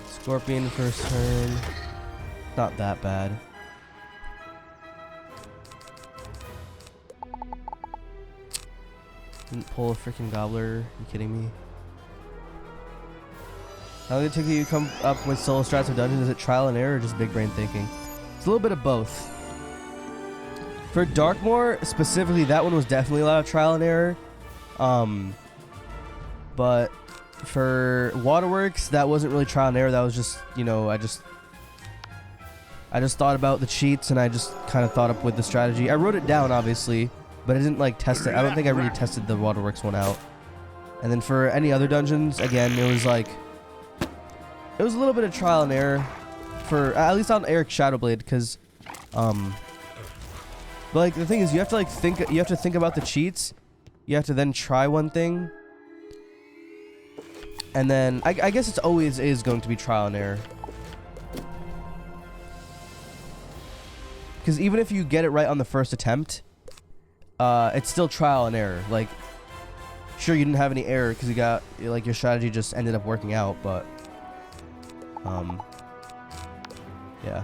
Scorpion first turn. Not that bad. Didn't pull a freaking Gobbler. Are you kidding me? How long did it take you to come up with solo strats of dungeons? Is it trial and error or just big brain thinking? It's a little bit of both. For Darkmoor, specifically, that one was definitely a lot of trial and error. But for Waterworks, that wasn't really trial and error. That was just, you know, I just thought about the cheats and I just kind of thought up with the strategy. I wrote it down, obviously, but I didn't like test it. I don't think I really tested the Waterworks one out. And then for any other dungeons, again, it was like, it was a little bit of trial and error for at least on Eric Shadowblade, because but like the thing is, you have to like think about the cheats. You have to then try one thing, and then I guess it's always is going to be trial and error. Because even if you get it right on the first attempt, it's still trial and error. Like, sure, you didn't have any error because you got, like, your strategy just ended up working out, but yeah.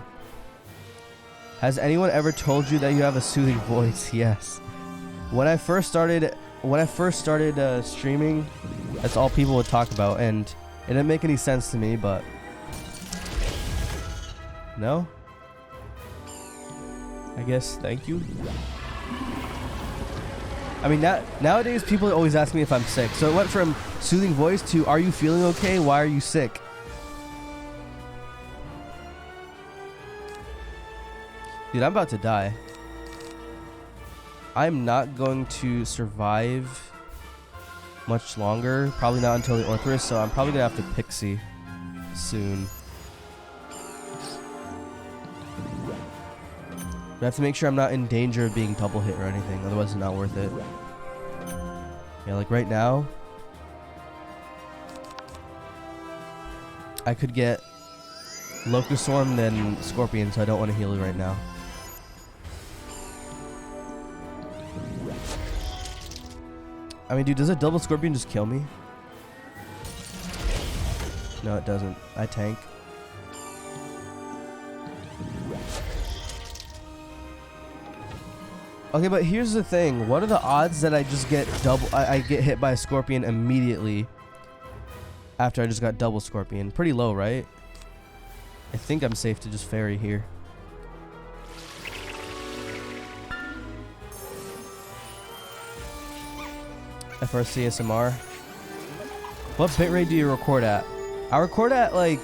Has anyone ever told you that you have a soothing voice? Yes. When I first started streaming, that's all people would talk about, and it didn't make any sense to me, but no. I guess thank you. I mean, nowadays people always ask me if I'm sick, so it went from soothing voice to are you feeling okay? Why are you sick? Dude, I'm about to die. I'm not going to survive much longer. Probably not until the Orthrus, so I'm probably gonna have to Pixie soon. I have to make sure I'm not in danger of being double hit or anything, otherwise it's not worth it. Yeah, like right now, I could get Locust Swarm then Scorpion, so I don't want to heal it right now. I mean, dude, does a double Scorpion just kill me? No, it doesn't. I tank. Okay, but here's the thing. What are the odds that I just get I get hit by a Scorpion immediately after I just got double Scorpion? Pretty low, right? I think I'm safe to just Ferry here. FRC SMR. What bitrate do you record at? I record at like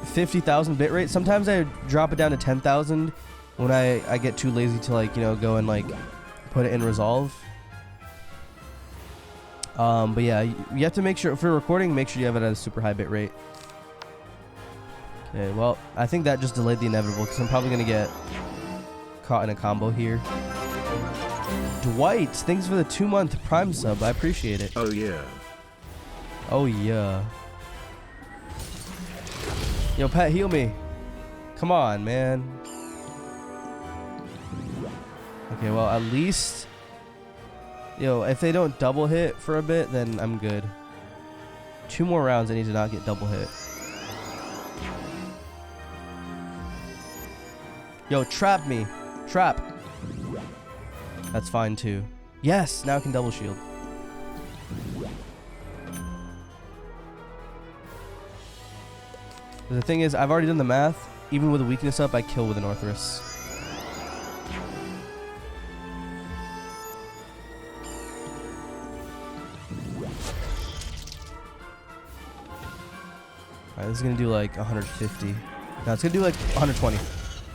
50,000 bitrate. Sometimes I drop it down to 10,000 when I get too lazy to, like, you know, go and like put it in Resolve. But yeah, you have to make sure for recording, make sure you have it at a super high bitrate. Okay, well, I think that just delayed the inevitable because I'm probably gonna get caught in a combo here. Dwight, thanks for the 2-month Prime sub. I appreciate it. Oh yeah. Oh yeah. Yo, Pat, heal me. Come on, man. Okay, well, at least, yo, if they don't double hit for a bit, then I'm good. 2 more rounds, I need to not get double hit. Yo, trap me. Trap. That's fine too. Yes, now I can double shield. The thing is, I've already done the math. Even with a weakness up, I kill with an Orthrus. Alright, this is gonna do like 150. No, it's gonna do like 120.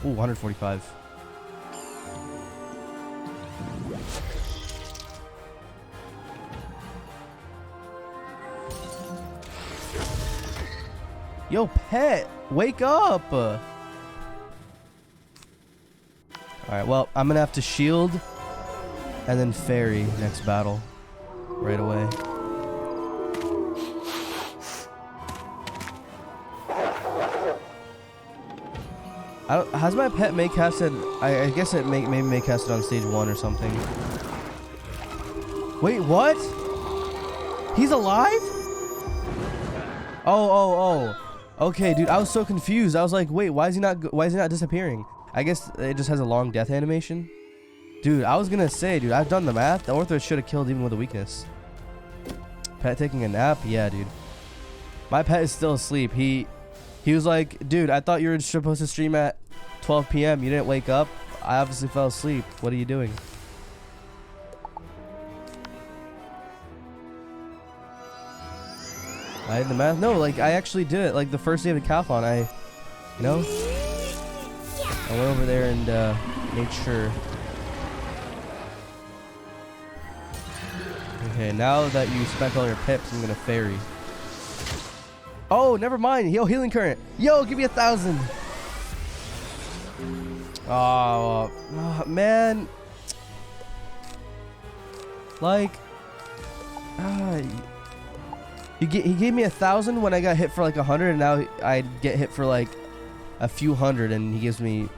Ooh, 145. Yo, pet, wake up! Alright, well, I'm gonna have to shield and then ferry next battle right away. Has my pet make casted? I guess it maybe make casted on stage 1 or something. Wait, what? He's alive? Oh. Okay, dude, I was so confused. I was like, wait, why is he not disappearing? I guess it just has a long death animation. Dude, I was gonna say, dude, I've done the math. The Ortho should have killed even with a weakness. Pet taking a nap? Yeah, dude. My pet is still asleep. He was like, dude, I thought you were supposed to stream at 12 p.m. You didn't wake up. I obviously fell asleep. What are you doing? I did the math. No, like I actually did it. Like the first day of Decathlon, I went over there and made sure. Okay, now that you spent all your pips, I'm gonna ferry. Oh, never mind. Yo, healing current. Yo, give me 1,000. Oh, man. Like, he gave me 1,000 when I got hit for like 100, and now I get hit for like a few hundred, and he gives me,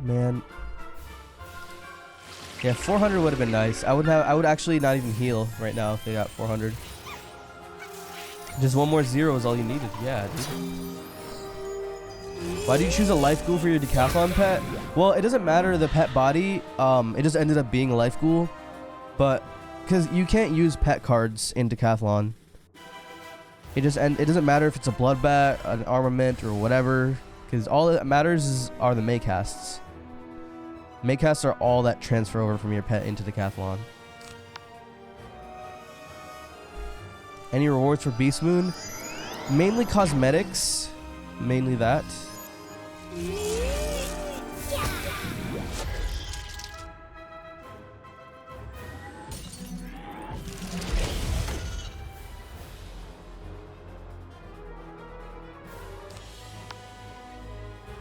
man. Yeah, 400 would have been nice. I would actually not even heal right now if they got 400. Just one more 0 is all you needed. Yeah, dude. Why do you choose a life ghoul for your Decathlon pet? Well, it doesn't matter the pet body. It just ended up being a life ghoul, but because you can't use pet cards in Decathlon. It doesn't matter if it's a blood bat, an armament, or whatever, because all that matters are the Maycasts. Maycasts are all that transfer over from your pet into Decathlon. Any rewards for Beast Moon? Mainly cosmetics. Mainly that.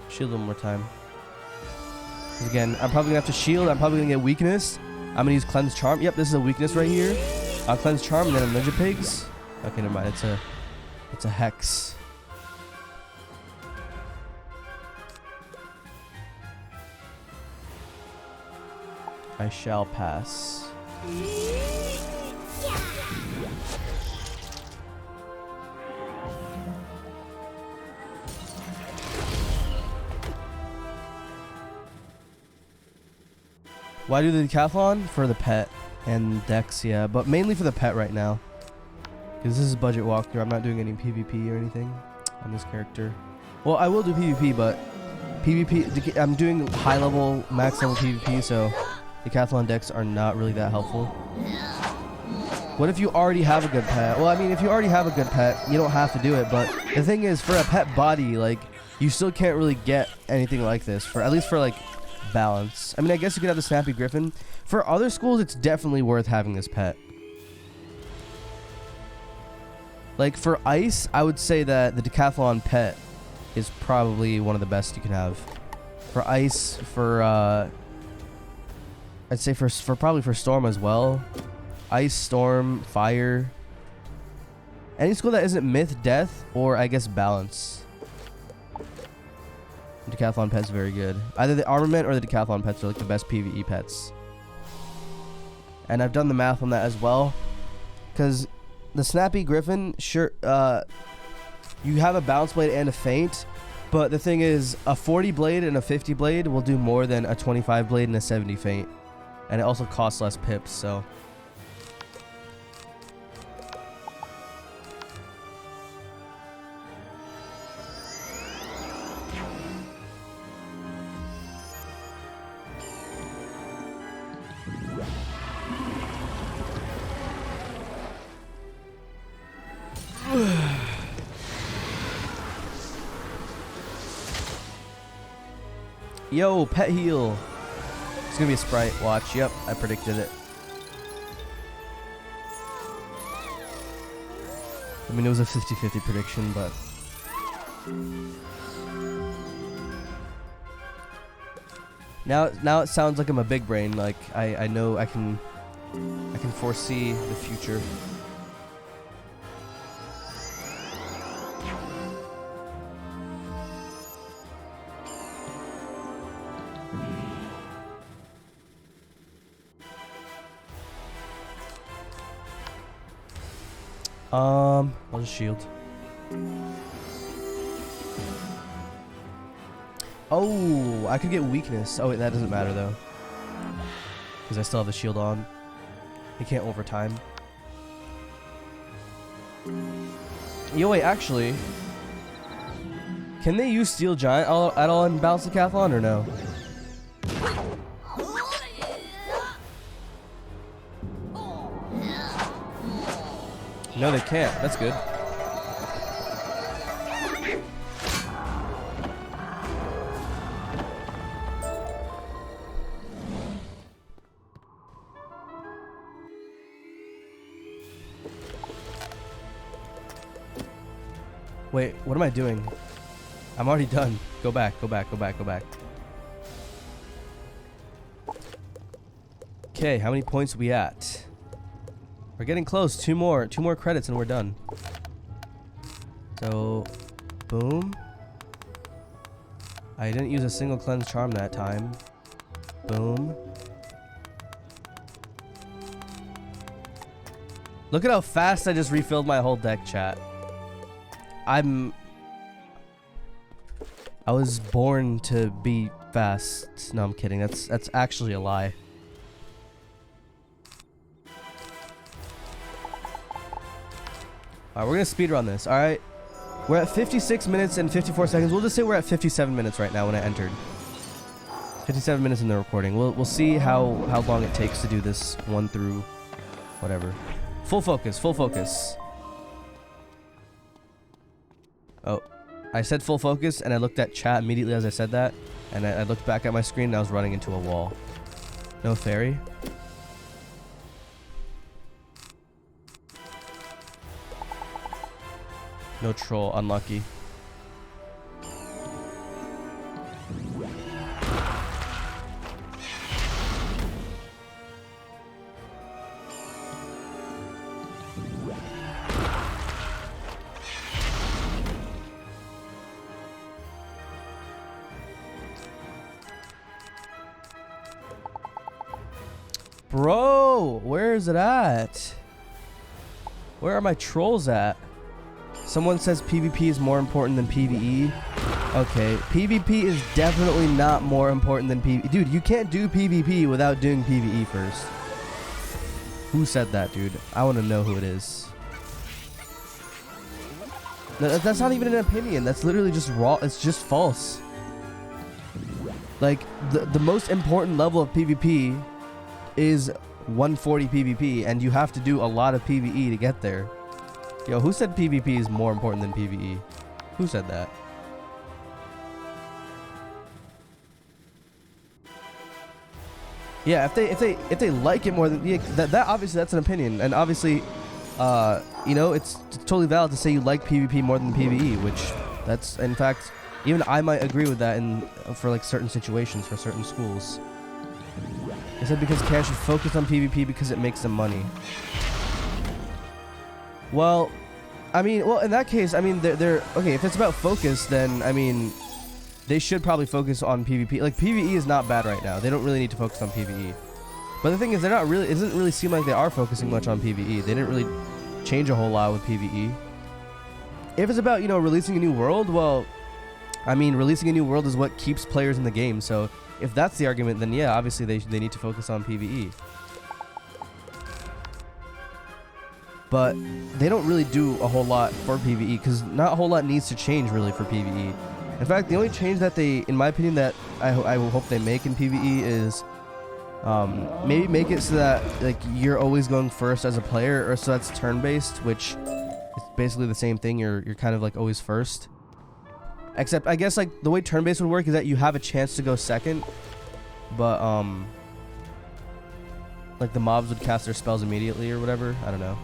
Shield one more time. Again, I'm probably gonna have to shield. I'm probably gonna get weakness. I'm gonna use Cleanse Charm. Yep, this is a weakness right here. I'll Cleanse Charm and then a Ninja Pigs. Okay, never mind. It's a Hex. I shall pass. Why do the Decathlon? For the pet and Dex, yeah, but mainly for the pet right now. Because this is a budget walkthrough. I'm not doing any PvP or anything on this character. Well, I will do PvP, but PvP, I'm doing high level, max level PvP, so Decathlon decks are not really that helpful. What if you already have a good pet? Well, I mean, if you already have a good pet, you don't have to do it, but the thing is, for a pet body, like, you still can't really get anything like this, for at least for, like, balance. I mean, I guess you could have the Snappy Griffin. For other schools, it's definitely worth having this pet. Like, for ice, I would say that the Decathlon pet is probably one of the best you can have. For ice, for, I'd say for probably for storm as well. Ice, storm, fire. Any school that isn't myth, death, or I guess balance. The Decathlon pet's very good. Either the armament or the Decathlon pets are like the best PvE pets. And I've done the math on that as well. Because the Snappy Griffin, sure, you have a bounce blade and a feint. But the thing is, a 40 blade and a 50 blade will do more than a 25 blade and a 70 feint. And it also costs less pips, so. Yo, pet heal. It's gonna be a Sprite. Watch. Yep, I predicted it. I mean, it was a 50-50 prediction, but... Now it sounds like I'm a big brain. Like, I know I can foresee the future. I'll just shield. Oh, I could get weakness. Oh wait, that doesn't matter though, because I still have the shield on. He can't overtime. Yo, wait, actually, can they use Steel Giant at all in Balance Decathlon or no? No, they can't. That's good. Wait, what am I doing? I'm already done. Go back, go back, go back, go back. Okay, how many points are we at? We're getting close. Two more credits and we're done. So, boom. I didn't use a single cleanse charm that time. Boom. Look at how fast I just refilled my whole deck, chat. I was born to be fast. No, I'm kidding. That's actually a lie. Alright, we're gonna speedrun this, alright? We're at 56 minutes and 54 seconds. We'll just say we're at 57 minutes right now when I entered. 57 minutes in the recording. We'll see how long it takes to do this one through whatever. Full focus, full focus. Oh, I said full focus and I looked at chat immediately as I said that. And I looked back at my screen and I was running into a wall. No fairy. No troll, unlucky. Bro, where is it at? Where are my trolls at? Someone says PvP is more important than PvE. Okay, PvP is definitely not more important than PvE. Dude, you can't do PvP without doing PvE first. Who said that, dude? I want to know who it is. No, that's not even an opinion. That's literally just raw. It's just false. Like, the most important level of PvP is 140 PvP, and you have to do a lot of PvE to get there. Yo, who said PvP is more important than PvE? Who said that? Yeah, if they like it more than, yeah, that obviously that's an opinion, and obviously, you know, it's totally valid to say you like PvP more than PvE, which that's, in fact, even I might agree with that for like certain situations, for certain schools. I said because Cash should focus on PvP because it makes them money. Well, I mean, well, in that case, I mean, they're okay. If it's about focus, then I mean, they should probably focus on PvP. Like, PvE is not bad right now. They don't really need to focus on PvE. But the thing is, they're not really. It doesn't really seem like they are focusing much on PvE. They didn't really change a whole lot with PvE. If it's about, you know, releasing a new world, well, I mean, releasing a new world is what keeps players in the game. So if that's the argument, then yeah, obviously they need to focus on PvE. But they don't really do a whole lot for PvE because not a whole lot needs to change really for PvE. In fact, the only change that they, in my opinion, that I will hope they make in PvE is maybe make it so that like you're always going first as a player, or so that's turn-based, which is basically the same thing. You're kind of like always first. Except I guess like the way turn-based would work is that you have a chance to go second, but like the mobs would cast their spells immediately or whatever. I don't know.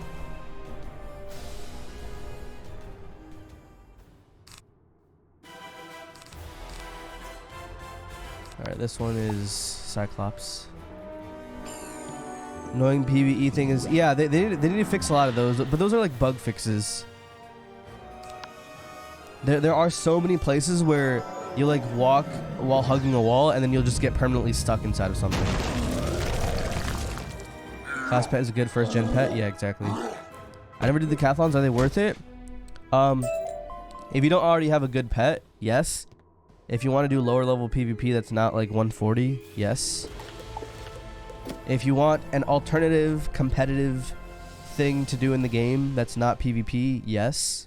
Alright, this one is Cyclops. Annoying PvE thing is, yeah, they need to fix a lot of those, but those are like bug fixes. There are so many places where you like walk while hugging a wall and then you'll just get permanently stuck inside of something. Class pet is a good first gen pet. Yeah, exactly. I never did the Decathlons. Are they worth it? If you don't already have a good pet, yes. If you want to do lower level PvP that's not like 140, yes. If you want an alternative competitive thing to do in the game that's not PvP, yes.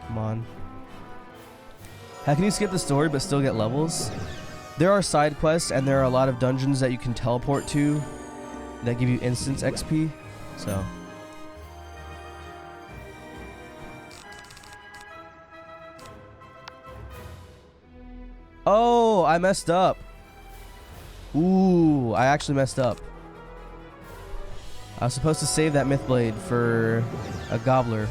Come on. How can you skip the story but still get levels? There are side quests and there are a lot of dungeons that you can teleport to that give you instant XP, so. Oh, I messed up. Ooh, I actually messed up. I was supposed to save that Myth Blade for a Gobbler.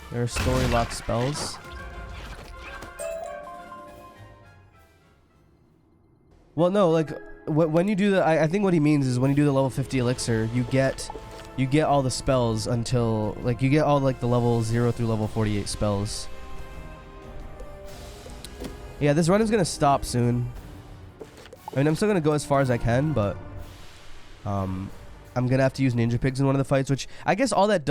There are story lock spells. Well, no, like when you do the, I think what he means is when you do the level 50 elixir, you get all the spells until like you get all like the level 0 through level 48 spells. Yeah, this run is gonna stop soon. I mean, I'm still gonna go as far as I can, but I'm gonna have to use ninja pigs in one of the fights, which I guess all this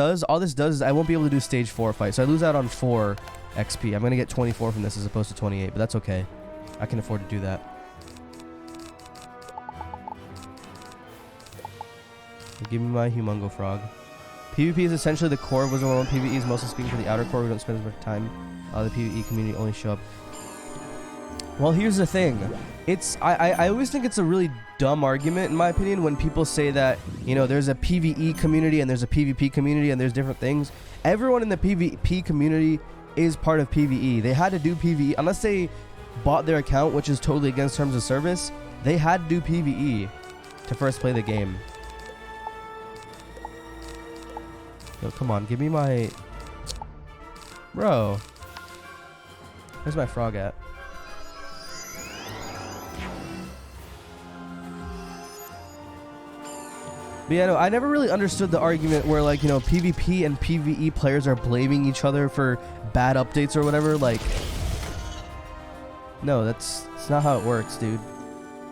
does is I won't be able to do stage 4 fights, so I lose out on 4 XP. I'm gonna get 24 from this as opposed to 28, but that's okay. I can afford to do that. Give me my Humongo Frog. PvP is essentially the core of Wizard101. PvE is mostly speaking for the outer core. We don't spend as much time. The PvE community only show up. Well, here's the thing. I always think it's a really dumb argument, in my opinion, when people say that, you know, there's a PvE community and there's a PvP community and there's different things. Everyone in the PvP community is part of PvE. They had to do PvE. Unless they bought their account, which is totally against terms of service, they had to do PvE to first play the game. Yo, come on, give me my... Bro. Where's my frog at? But yeah, no, I never really understood the argument where, like, you know, PvP and PvE players are blaming each other for bad updates or whatever. Like, no, that's not how it works, dude.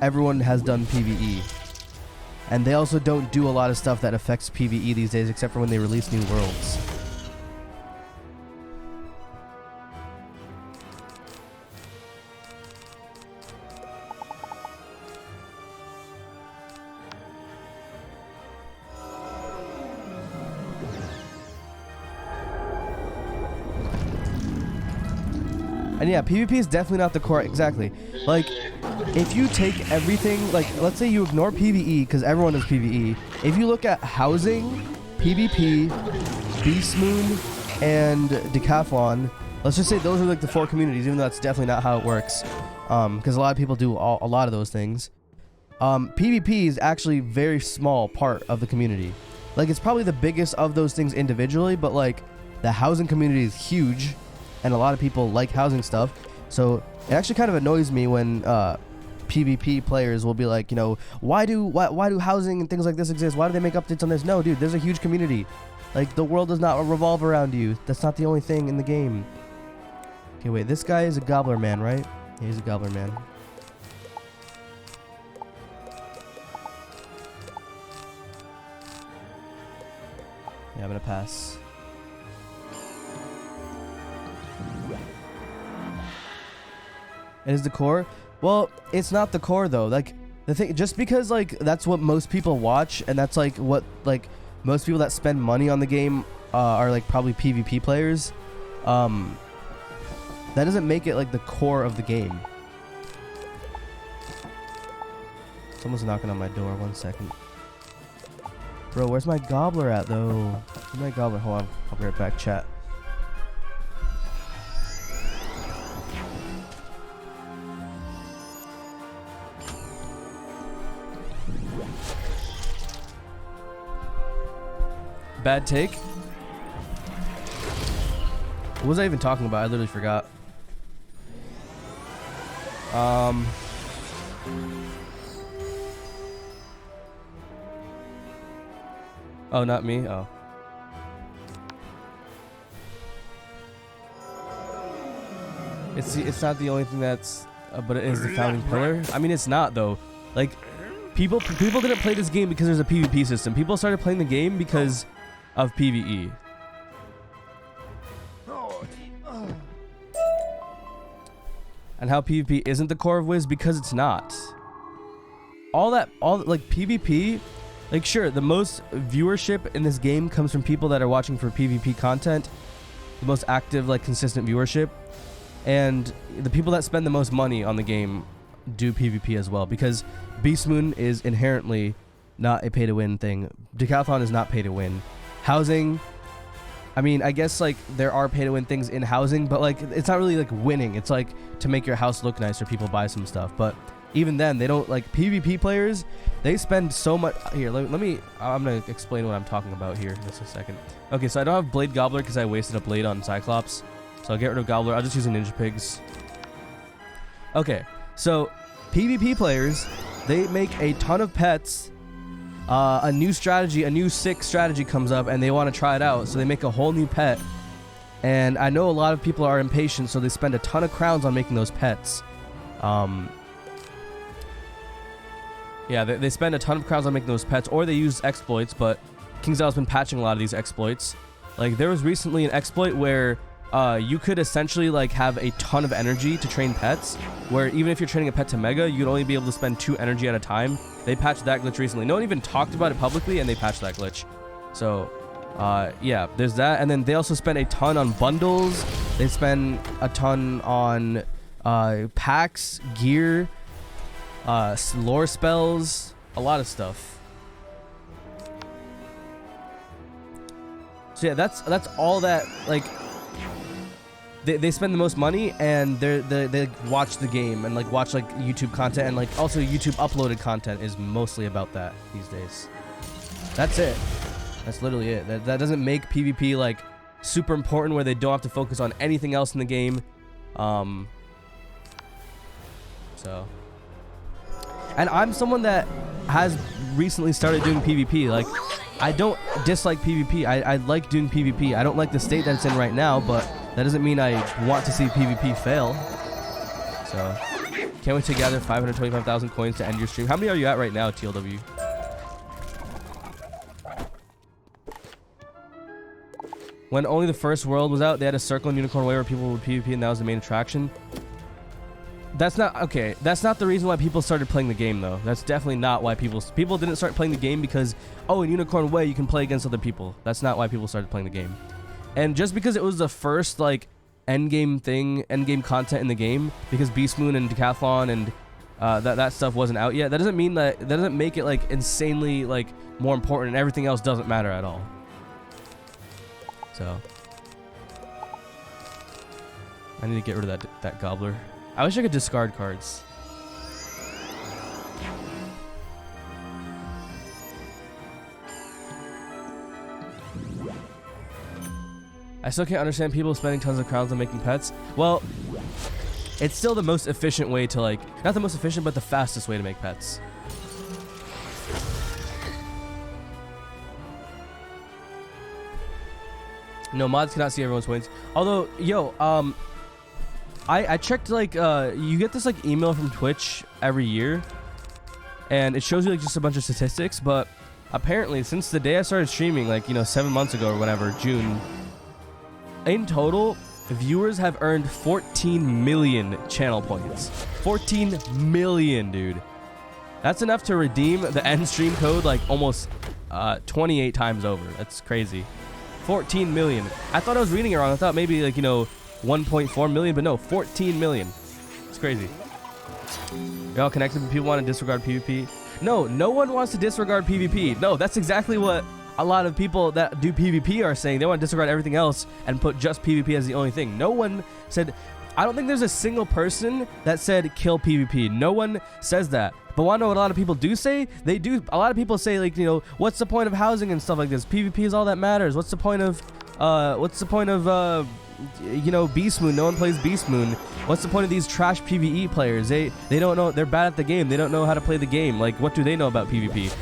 Everyone has done PvE. And they also don't do a lot of stuff that affects PvE these days, except for when they release new worlds. And yeah, PvP is definitely not the core. Exactly. Like, if you take everything, like, let's say you ignore PvE, because everyone does PvE. If you look at housing, PvP, Beast Moon, and Decathlon, let's just say those are like the 4 communities, even though that's definitely not how it works. Because a lot of people do a lot of those things. PvP is actually a very small part of the community. Like, it's probably the biggest of those things individually, but like, the housing community is huge. And a lot of people like housing stuff, so it actually kind of annoys me when PvP players will be like, you know, why do housing and things like this exist? Why do they make updates on this? No, dude, there's a huge community. Like, the world does not revolve around you. That's not the only thing in the game. Okay, wait, this guy is a Gobbler Man, right? Yeah, he's a Gobbler Man. Yeah, I'm gonna pass. It is the core? Well, it's not the core though. Like, the thing, just because like that's what most people watch and that's like what like most people that spend money on the game are like probably PvP players, that doesn't make it like the core of the game. Someone's knocking on my door. 1 second. Bro, where's my gobbler at though? Where's my gobbler? Hold on. I'll be right back, chat. Bad take. What was I even talking about? I literally forgot. Oh, not me? Oh. It's not the only thing that's... but it is the founding pillar. I mean, it's not, though. Like, people didn't play this game because there's a PvP system. People started playing the game because of PvE. And how PvP isn't the core of Wiz? Because it's not. All like PvP... Like, sure, the most viewership in this game comes from people that are watching for PvP content. The most active, like, consistent viewership. And the people that spend the most money on the game do PvP as well. Because Beast Moon is inherently not a pay-to-win thing. Decathlon is not pay-to-win. Housing... I mean, I guess, like, there are pay-to-win things in housing, but, like, it's not really, like, winning. It's, like, to make your house look nice or people buy some stuff. But even then, they don't, like, PvP players, they spend so much... Here, let me... I'm going to explain what I'm talking about here in just a second. Okay, so I don't have Blade Gobbler because I wasted a blade on Cyclops. So I'll get rid of Gobbler. I'll just use Ninja Pigs. Okay, so PvP players, they make a ton of pets... a new strategy, a new sick strategy comes up and they want to try it out, so they make a whole new pet. And I know a lot of people are impatient, so they spend a ton of crowns on making those pets. Yeah, they spend a ton of crowns on making those pets, or they use exploits, but KingsIsle's been patching a lot of these exploits. Like, there was recently an exploit where you could essentially, like, have a ton of energy to train pets, where even if you're training a pet to Mega, you'd only be able to spend 2 energy at a time. They patched that glitch recently. No one even talked about it publicly, and they patched that glitch. So, yeah, there's that. And then they also spend a ton on bundles. They spend a ton on packs, gear, lore spells, a lot of stuff. So yeah, that's all that, like... They spend the most money, and they watch the game and, like, watch, like, YouTube content, and, like, also YouTube uploaded content is mostly about that these days. That's it. That's literally it. That doesn't make PvP, like, super important where they don't have to focus on anything else in the game. So. And I'm someone that has recently started doing PvP. Like, I don't dislike PvP. I like doing PvP. I don't like the state that it's in right now, but that doesn't mean I want to see PvP fail. So, can't wait to gather 525,000 coins to end your stream. How many are you at right now, TLW? When only the first world was out, they had a circle in Unicorn Way where people would PvP, and that was the main attraction. That's not... Okay, that's not the reason why people started playing the game, though. That's definitely not why people didn't start playing the game because, oh, in Unicorn Way, you can play against other people. That's not why people started playing the game. And just because it was the first, like, endgame content in the game, because Beast Moon and Decathlon and that stuff wasn't out yet, that doesn't mean that... That doesn't make it, like, insanely, like, more important, and everything else doesn't matter at all. So... I need to get rid of that Gobbler. I wish I could discard cards. I still can't understand people spending tons of crowns on making pets. Well, it's still the most efficient way to, like... Not the most efficient, but the fastest way to make pets. No, mods cannot see everyone's points. Although, yo, I checked, like, you get this, like, email from Twitch every year, and it shows you, like, just a bunch of statistics, but apparently, since the day I started streaming, like, you know, 7 months ago or whatever, June, in total, viewers have earned 14 million channel points. 14 million, dude. That's enough to redeem the end stream code, like, almost 28 times over. That's crazy. 14 million. I thought I was reading it wrong. I thought maybe like, you know, 1.4 million, but no, 14 million. It's crazy. Y'all connected, but people want to disregard PvP. No, no one wants to disregard PvP. No, that's exactly what a lot of people that do PvP are saying. They want to disregard everything else and put just PvP as the only thing. No one said, I don't think there's a single person that said kill PvP. No one says that. But want to know what a lot of people do say? They do. A lot of people say, like, you know, what's the point of housing and stuff like this? PvP is all that matters. What's the point of, you know, Beast Moon? No one plays Beast Moon. What's the point of these trash PvE players? They don't know. They're bad at the game. They don't know how to play the game. Like, what do they know about PvP?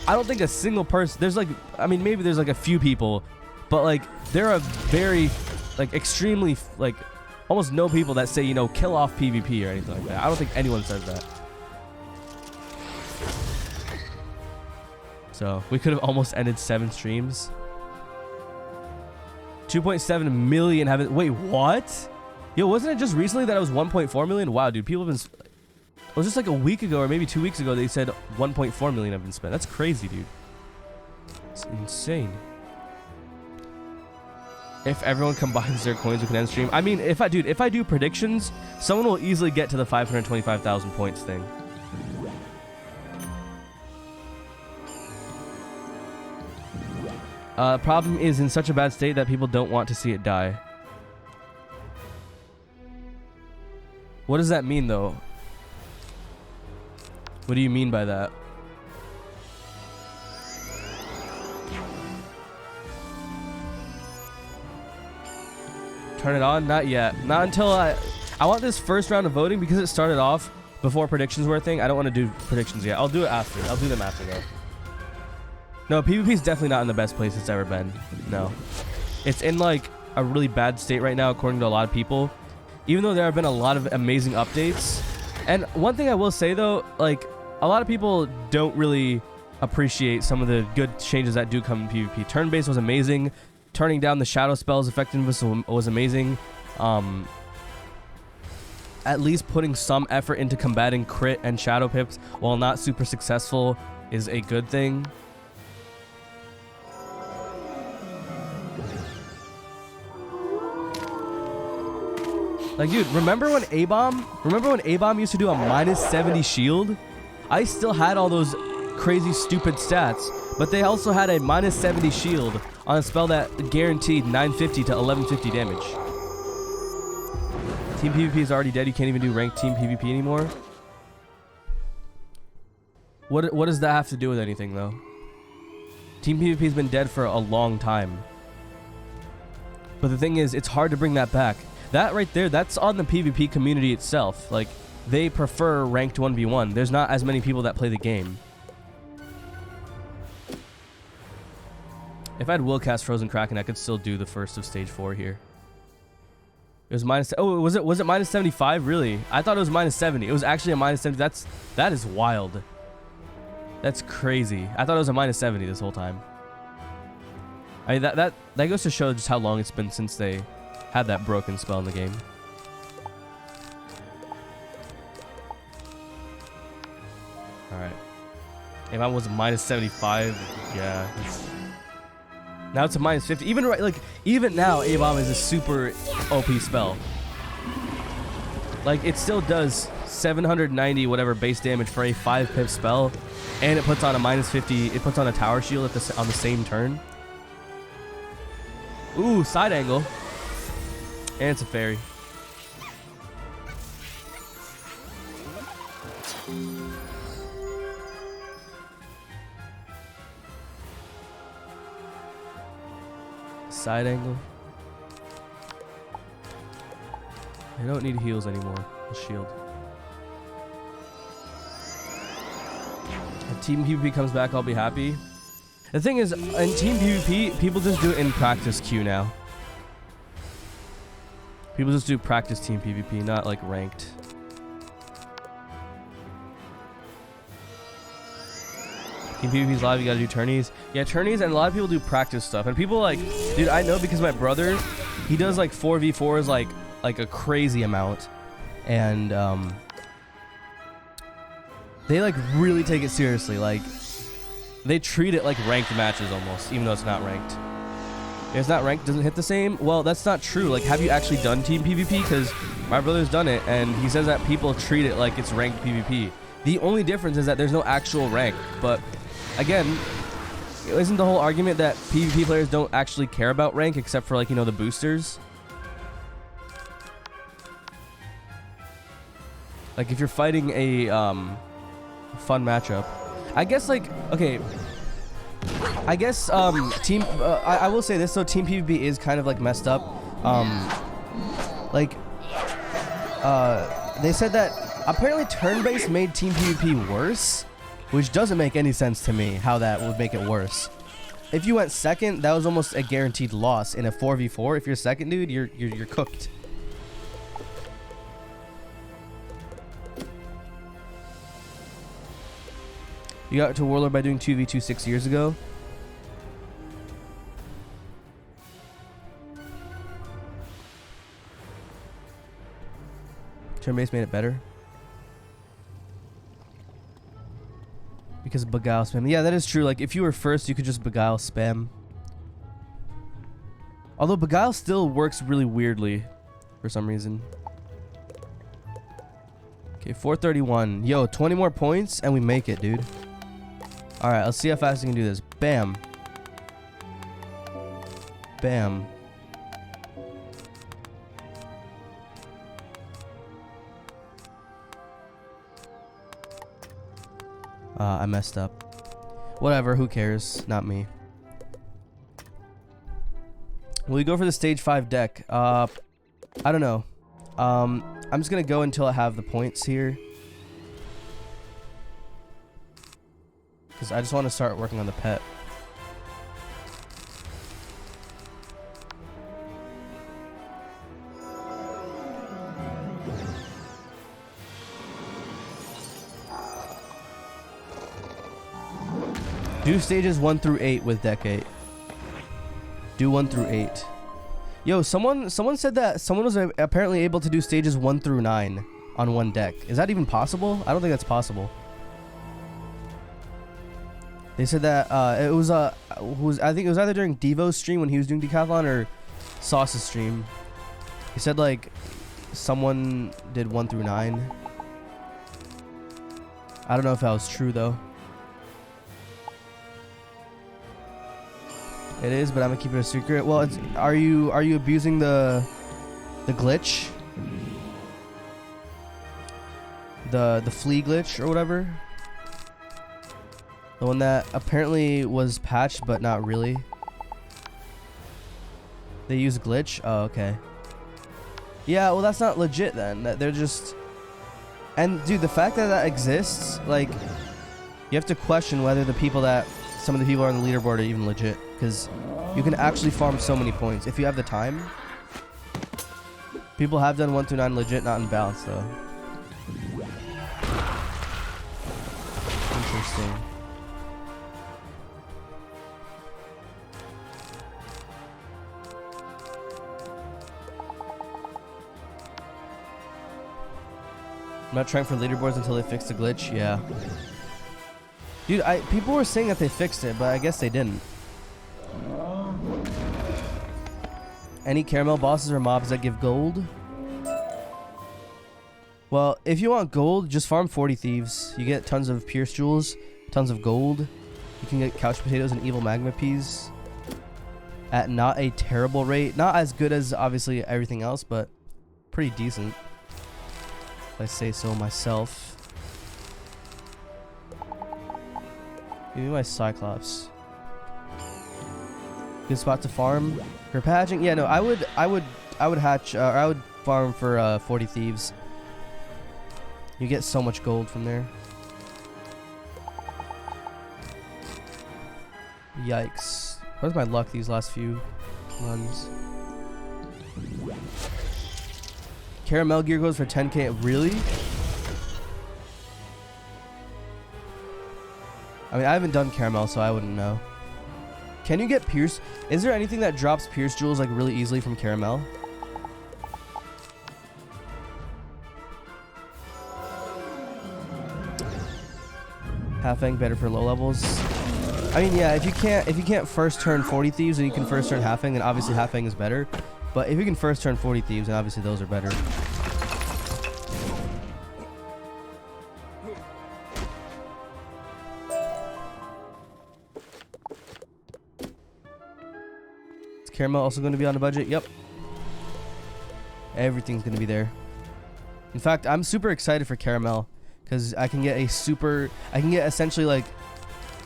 I don't think a single person. There's like, I mean, maybe there's like a few people, but like there are very, like, extremely, like, almost no people that say, you know, kill off PvP or anything like that. I don't think anyone says that. So we could have almost ended 7 streams. 2.7 million haven't. Wait, what? Yo, wasn't it just recently that it was 1.4 million? Wow, dude, people have been. It was just like a week ago or maybe 2 weeks ago they said 1.4 million have been spent. That's crazy, dude. It's insane. If everyone combines their coins, we can end stream. I mean, if I do predictions, someone will easily get to the 525,000 points thing. Problem is in such a bad state that people don't want to see it die. What does that mean, though? What do you mean by that? Turn it on? Not yet. Not until I want this first round of voting because it started off before predictions were a thing. I don't want to do predictions yet. I'll do it after. I'll do them after, though. No, PvP is definitely not in the best place it's ever been. No. It's in, like, a really bad state right now, according to a lot of people. Even though there have been a lot of amazing updates. And one thing I will say, though, like, a lot of people don't really appreciate some of the good changes that do come in PvP. Turn-based was amazing. Turning down the shadow spells effectiveness was amazing. At least putting some effort into combating crit and shadow pips while not super successful is a good thing. Like, dude, remember when A-Bomb used to do a -70 shield? I still had all those crazy stupid stats, but they also had a -70 shield on a spell that guaranteed 950 to 1150 damage. Team PvP is already dead. You can't even do ranked team PvP anymore. What does that have to do with anything, though? Team PvP has been dead for a long time. But the thing is, it's hard to bring that back. That right there, that's on the PvP community itself. Like, they prefer ranked 1v1. There's not as many people that play the game. If I had will cast Frozen Kraken, I could still do the first of stage 4 here. It was minus. Oh, was it -75? Really? I thought it was -70. It was actually a -70. That is wild. That's crazy. I thought it was a -70 this whole time. I mean, that goes to show just how long it's been since they had that broken spell in the game. All right. If I was a -75, yeah. Now it's a -50. Even now, A-Bomb is a super OP spell. Like, it still does 790 whatever base damage for a 5-pip spell, and it puts on a -50. It puts on a tower shield on the same turn. Ooh, side angle, and it's a fairy. Side angle. I don't need heals anymore. A shield. If Team PvP comes back, I'll be happy. The thing is, in Team PvP, people just do it in practice queue now. People just do practice Team PvP, not like ranked. Team PvP's live, you gotta do tourneys. Yeah, tourneys, and a lot of people do practice stuff. And people like, dude, I know because my brother, he does like 4v4s like a crazy amount. And they like really take it seriously. Like, they treat it like ranked matches almost, even though it's not ranked. It's not ranked, doesn't hit the same. Well, that's not true. Like, have you actually done team PvP? Because my brother's done it, and he says that people treat it like it's ranked PvP. The only difference is that there's no actual rank. But again, isn't the whole argument that PvP players don't actually care about rank except for, like, you know, the boosters? Like, if you're fighting a fun matchup, I guess, like, okay, I guess team I will say this though, team PvP is kind of like messed up. Like they said that apparently turn-based made team PvP worse, which doesn't make any sense to me how that would make it worse. If you went second, that was almost a guaranteed loss in a 4v4. If you're second, dude, you're cooked. You got to Warlord by doing 2v2 6 years ago. Turn-based made it better. Because beguile spam. Yeah, that is true. Like, if you were first, you could just beguile spam. Although beguile still works really weirdly for some reason. Okay, 431. Yo, 20 more points and we make it, dude. Alright, let's see how fast we can do this. Bam. Bam. I messed up. Whatever, who cares? Not me. Will we go for the stage 5 deck? I don't know. I'm just gonna go until I have the points here. Because I just want to start working on the pet. Do stages 1 through 8 with deck 8. Do 1 through 8. Yo, someone said that someone was apparently able to do stages 1 through 9 on one deck. Is that even possible? I don't think that's possible. They said that it was I think it was either during Devo's stream when he was doing Decathlon or Sauce's stream. He said like someone did 1 through 9. I don't know if that was true though. It is, but I'm gonna keep it a secret. Well, it's, are you abusing the glitch? The flea glitch or whatever? The one that apparently was patched, but not really. They use glitch? Oh, okay. Yeah, well, that's not legit then. They're just... And, dude, the fact that that exists, like, you have to question whether the people that... Some of the people on the leaderboard are even legit. Because you can actually farm so many points if you have the time. People have done 1 through 9 legit, not in balance, though. Interesting. I'm not trying for leaderboards until they fix the glitch. Yeah. Dude, people were saying that they fixed it, but I guess they didn't. Any caramel bosses or mobs that give gold? Well, if you want gold, just farm 40 thieves. You get tons of pierce jewels, tons of gold. You can get couch potatoes and evil magma peas at not a terrible rate. Not as good as obviously everything else, but pretty decent. If I say so myself. Give me my Cyclops. Good spot to farm for patching. Yeah, no, I would hatch. Or I would farm for 40 thieves. You get so much gold from there. Yikes! Where's my luck these last few runs? Caramel gear goes for 10k. Really? I mean, I haven't done caramel, so I wouldn't know. Can you get pierce? Is there anything that drops pierce jewels like really easily from caramel? Half-Fang better for low levels. I mean, yeah, if you can't first turn 40 thieves and you can first turn halfing, then obviously halfing is better. But if you can first turn 40 thieves, then obviously those are better. Is caramel also going to be on the budget? Yep. Everything's going to be there. In fact, I'm super excited for caramel because I can get essentially like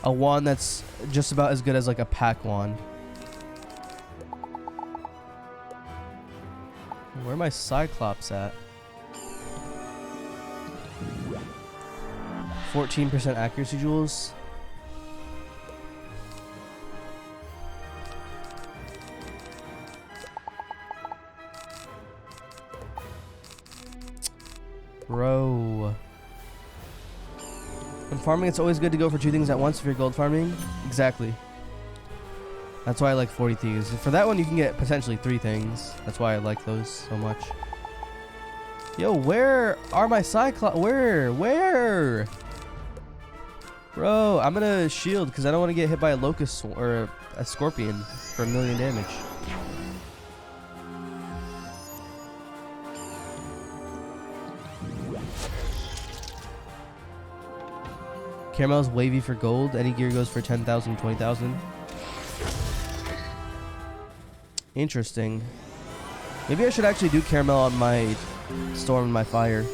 a wand that's just about as good as like a pack wand. Where are my Cyclops at? 14% accuracy jewels. Bro. When farming, it's always good to go for 2 things at once if you're gold farming. Exactly. That's why I like 40 thieves. For that one, you can get potentially 3 things. That's why I like those so much. Yo, where are my Cyclops? Where? Bro, I'm gonna shield because I don't want to get hit by a locust or a scorpion for 1,000,000 damage. Caramel's wavy for gold. Any gear goes for 10,000, 20,000. Interesting. Maybe I should actually do caramel on my storm and my fire.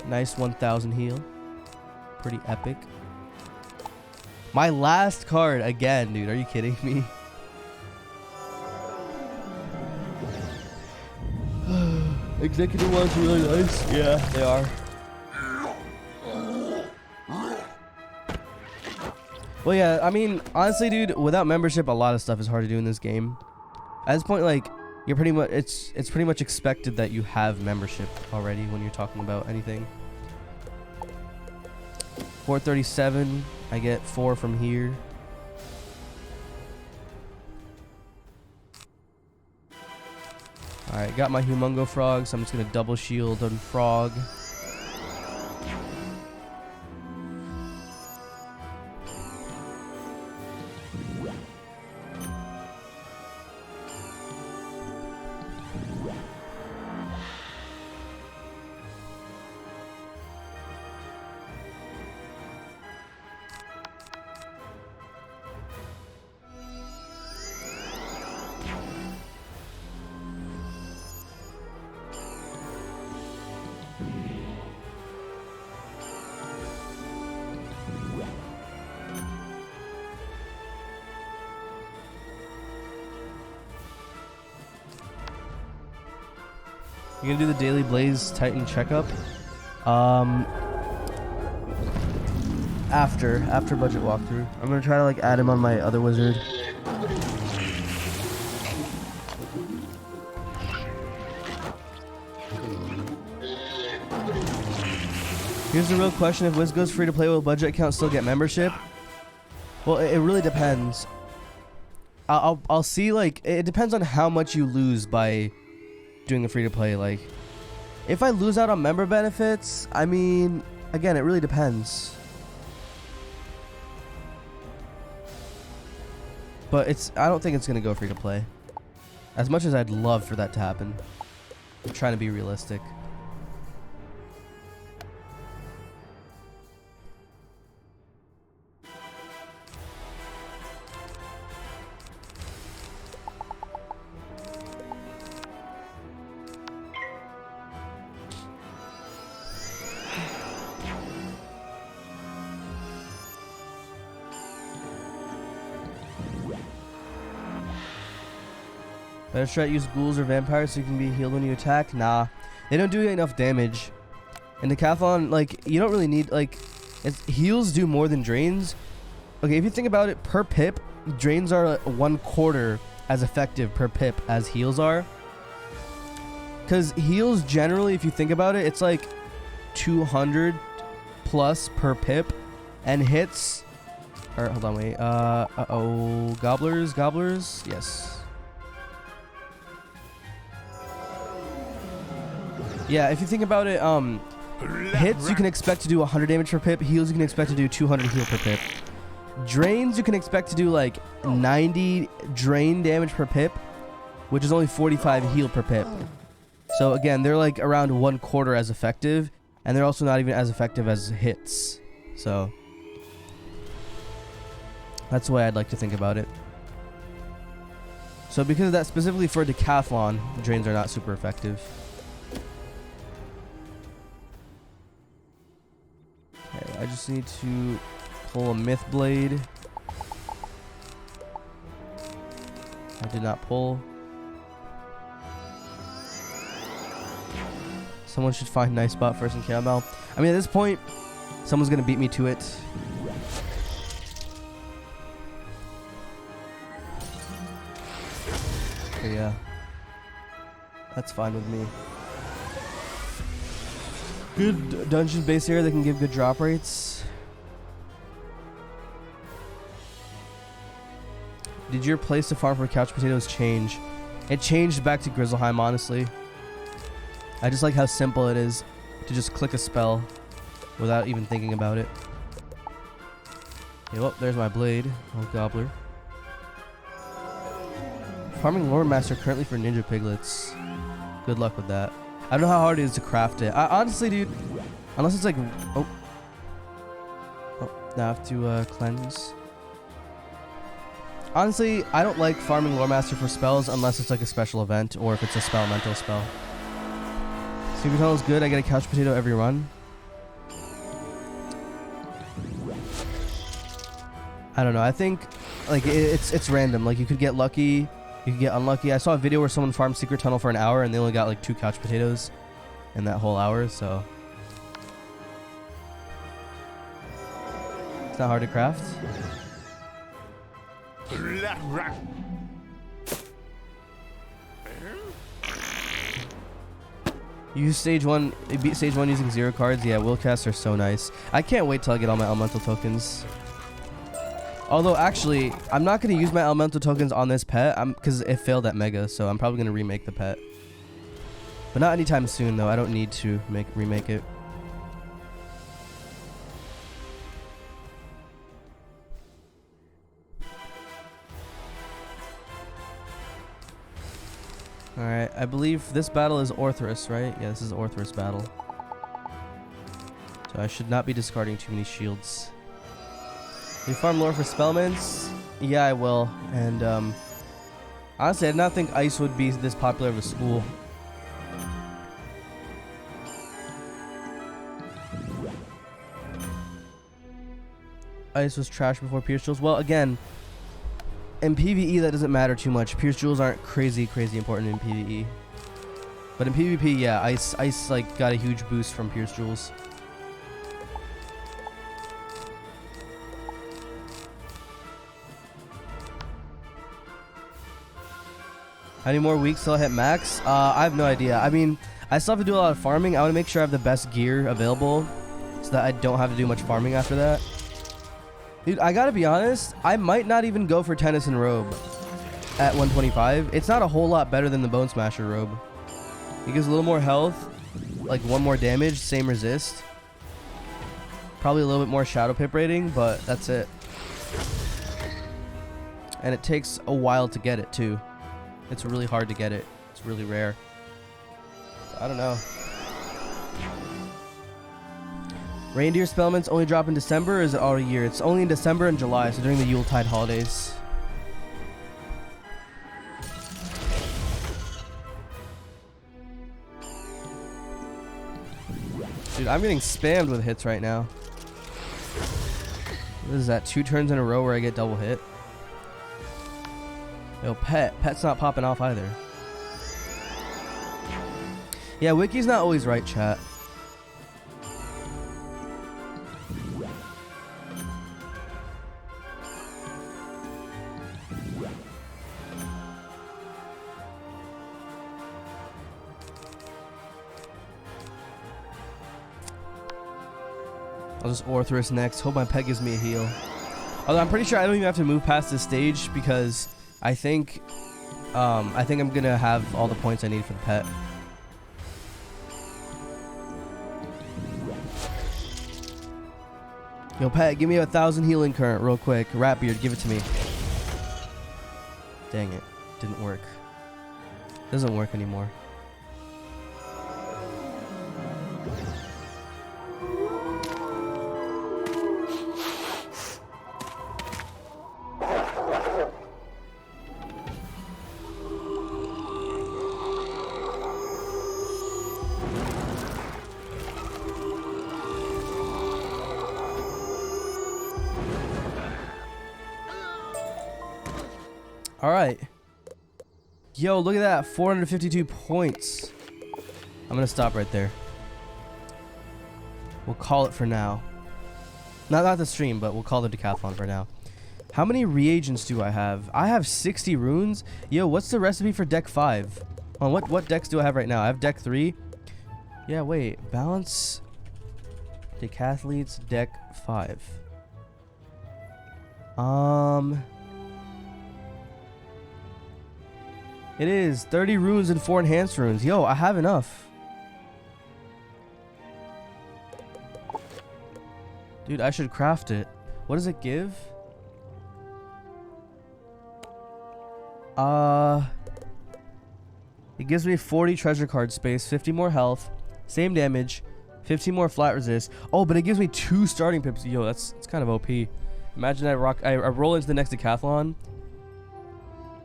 Nice 1,000 heal. Pretty epic. My last card again, dude. Are you kidding me? Executive ones are really nice. Yeah, they are. Well, yeah, I mean, honestly, dude, without membership, a lot of stuff is hard to do in this game. At this point, like, you're pretty much, it's pretty much expected that you have membership already when you're talking about anything. 437, I get 4 from here. Alright, got my Humongo Frog, so I'm just gonna double shield on Frog. You gonna do the daily Blaze Titan checkup? After budget walkthrough. I'm gonna try to like add him on my other wizard. Here's the real question: if Wiz goes free to play, will budget account still get membership? Well, it really depends. I'll see. Like, it depends on how much you lose by doing a free to play. Like, if I lose out on member benefits, I mean, again, it really depends. But I don't think it's gonna go free to play. As much as I'd love for that to happen, I'm trying to be realistic. Better try to use ghouls or vampires so you can be healed when you attack. Nah, they don't do enough damage. In Decathlon, like, you don't really need, like, heals do more than drains. Okay, if you think about it, per pip, drains are 1/4 as effective per pip as heals are. Because heals generally, if you think about it, it's like 200 plus per pip, and hits. Or hold on, wait. Uh-oh, gobblers, yes. Yeah, if you think about it, Hits, you can expect to do 100 damage per pip. Heals, you can expect to do 200 heal per pip. Drains, you can expect to do like 90 drain damage per pip, which is only 45 heal per pip. So again, they're like around 1/4 as effective, and they're also not even as effective as hits. So that's the way I'd like to think about it. So because of that, specifically for Decathlon, the drains are not super effective. Okay, I just need to pull a Myth Blade. I did not pull. Someone should find nice spot first in Caramel. I mean, at this point, someone's gonna beat me to it. Okay, yeah. That's fine with me. Good dungeon base area that can give good drop rates. Did your place to farm for couch potatoes change? It changed back to Grizzleheim, honestly. I just like how simple it is to just click a spell without even thinking about it. Okay, well, there's my blade. Oh, Gobbler. Farming Lore Master currently for Ninja Piglets. Good luck with that. I don't know how hard it is to craft it. Honestly, dude, unless it's like... Oh. Now I have to cleanse. Honestly, I don't like farming Lore Master for spells unless it's like a special event or if it's a spell-mental spell. Secret Tunnel is good. I get a couch potato every run. I don't know. I think like it's random. Like you could get lucky, you could get unlucky. I saw a video where someone farmed Secret Tunnel for an hour and they only got like 2 couch potatoes in that whole hour. So it's not hard to craft. You stage 1, beat stage 1 using 0 cards. Yeah, will casts are so nice. I can't wait till I get all my elemental tokens. Although actually, I'm not going to use my elemental tokens on this pet because it failed at Mega, so I'm probably going to remake the pet. But not anytime soon though. I don't need to remake it. Alright, I believe this battle is Orthrus, right? Yeah, this is Orthrus battle. So I should not be discarding too many shields. You farm lore for Spellments? Yeah, I will. And honestly, I did not think Ice would be this popular of a school. Ice was trash before Pierce Jewels. Well, again, in PvE that doesn't matter too much. Pierce Jewels aren't crazy important in PvE. But in PvP, yeah, Ice like got a huge boost from Pierce Jewels. How many more weeks till I hit max? I have no idea. I mean, I still have to do a lot of farming. I want to make sure I have the best gear available so that I don't have to do much farming after that. Dude, I gotta be honest, I might not even go for Tennyson Robe at 125. It's not a whole lot better than the Bone Smasher Robe. It gives a little more health, like 1 more damage, same resist. Probably a little bit more Shadow Pip rating, but that's it. And it takes a while to get it too. It's really hard to get it. It's really rare. I don't know. Reindeer Spellments only drop in December, or is it all year? It's only in December and July, so during the Yuletide holidays. Dude, I'm getting spammed with hits right now. What is that? 2 turns in a row where I get double hit? Yo, Pet's not popping off either. Yeah, Wiki's not always right, chat. I'll just Orthrus next. Hope my pet gives me a heal. Although I'm pretty sure I don't even have to move past this stage because I think I'm gonna have all the points I need for the pet. Yo, pet, give me 1,000 healing current real quick. Ratbeard, give it to me. Dang it. Didn't work. Doesn't work anymore. All right. Yo, look at that. 452 points. I'm going to stop right there. We'll call it for now. Not the stream, but we'll call the decathlon for now. How many reagents do I have? I have 60 runes. Yo, what's the recipe for deck 5? What decks do I have right now? I have deck 3. Yeah, wait. Balance decathletes deck 5. It is 30 runes and 4 enhanced runes. Yo, I have enough. Dude, I should craft it. What does it give? It gives me 40 treasure card space, 50 more health, same damage, 15 more flat resist. Oh, but it gives me 2 starting pips. Yo, it's kind of OP. Imagine I roll into the next decathlon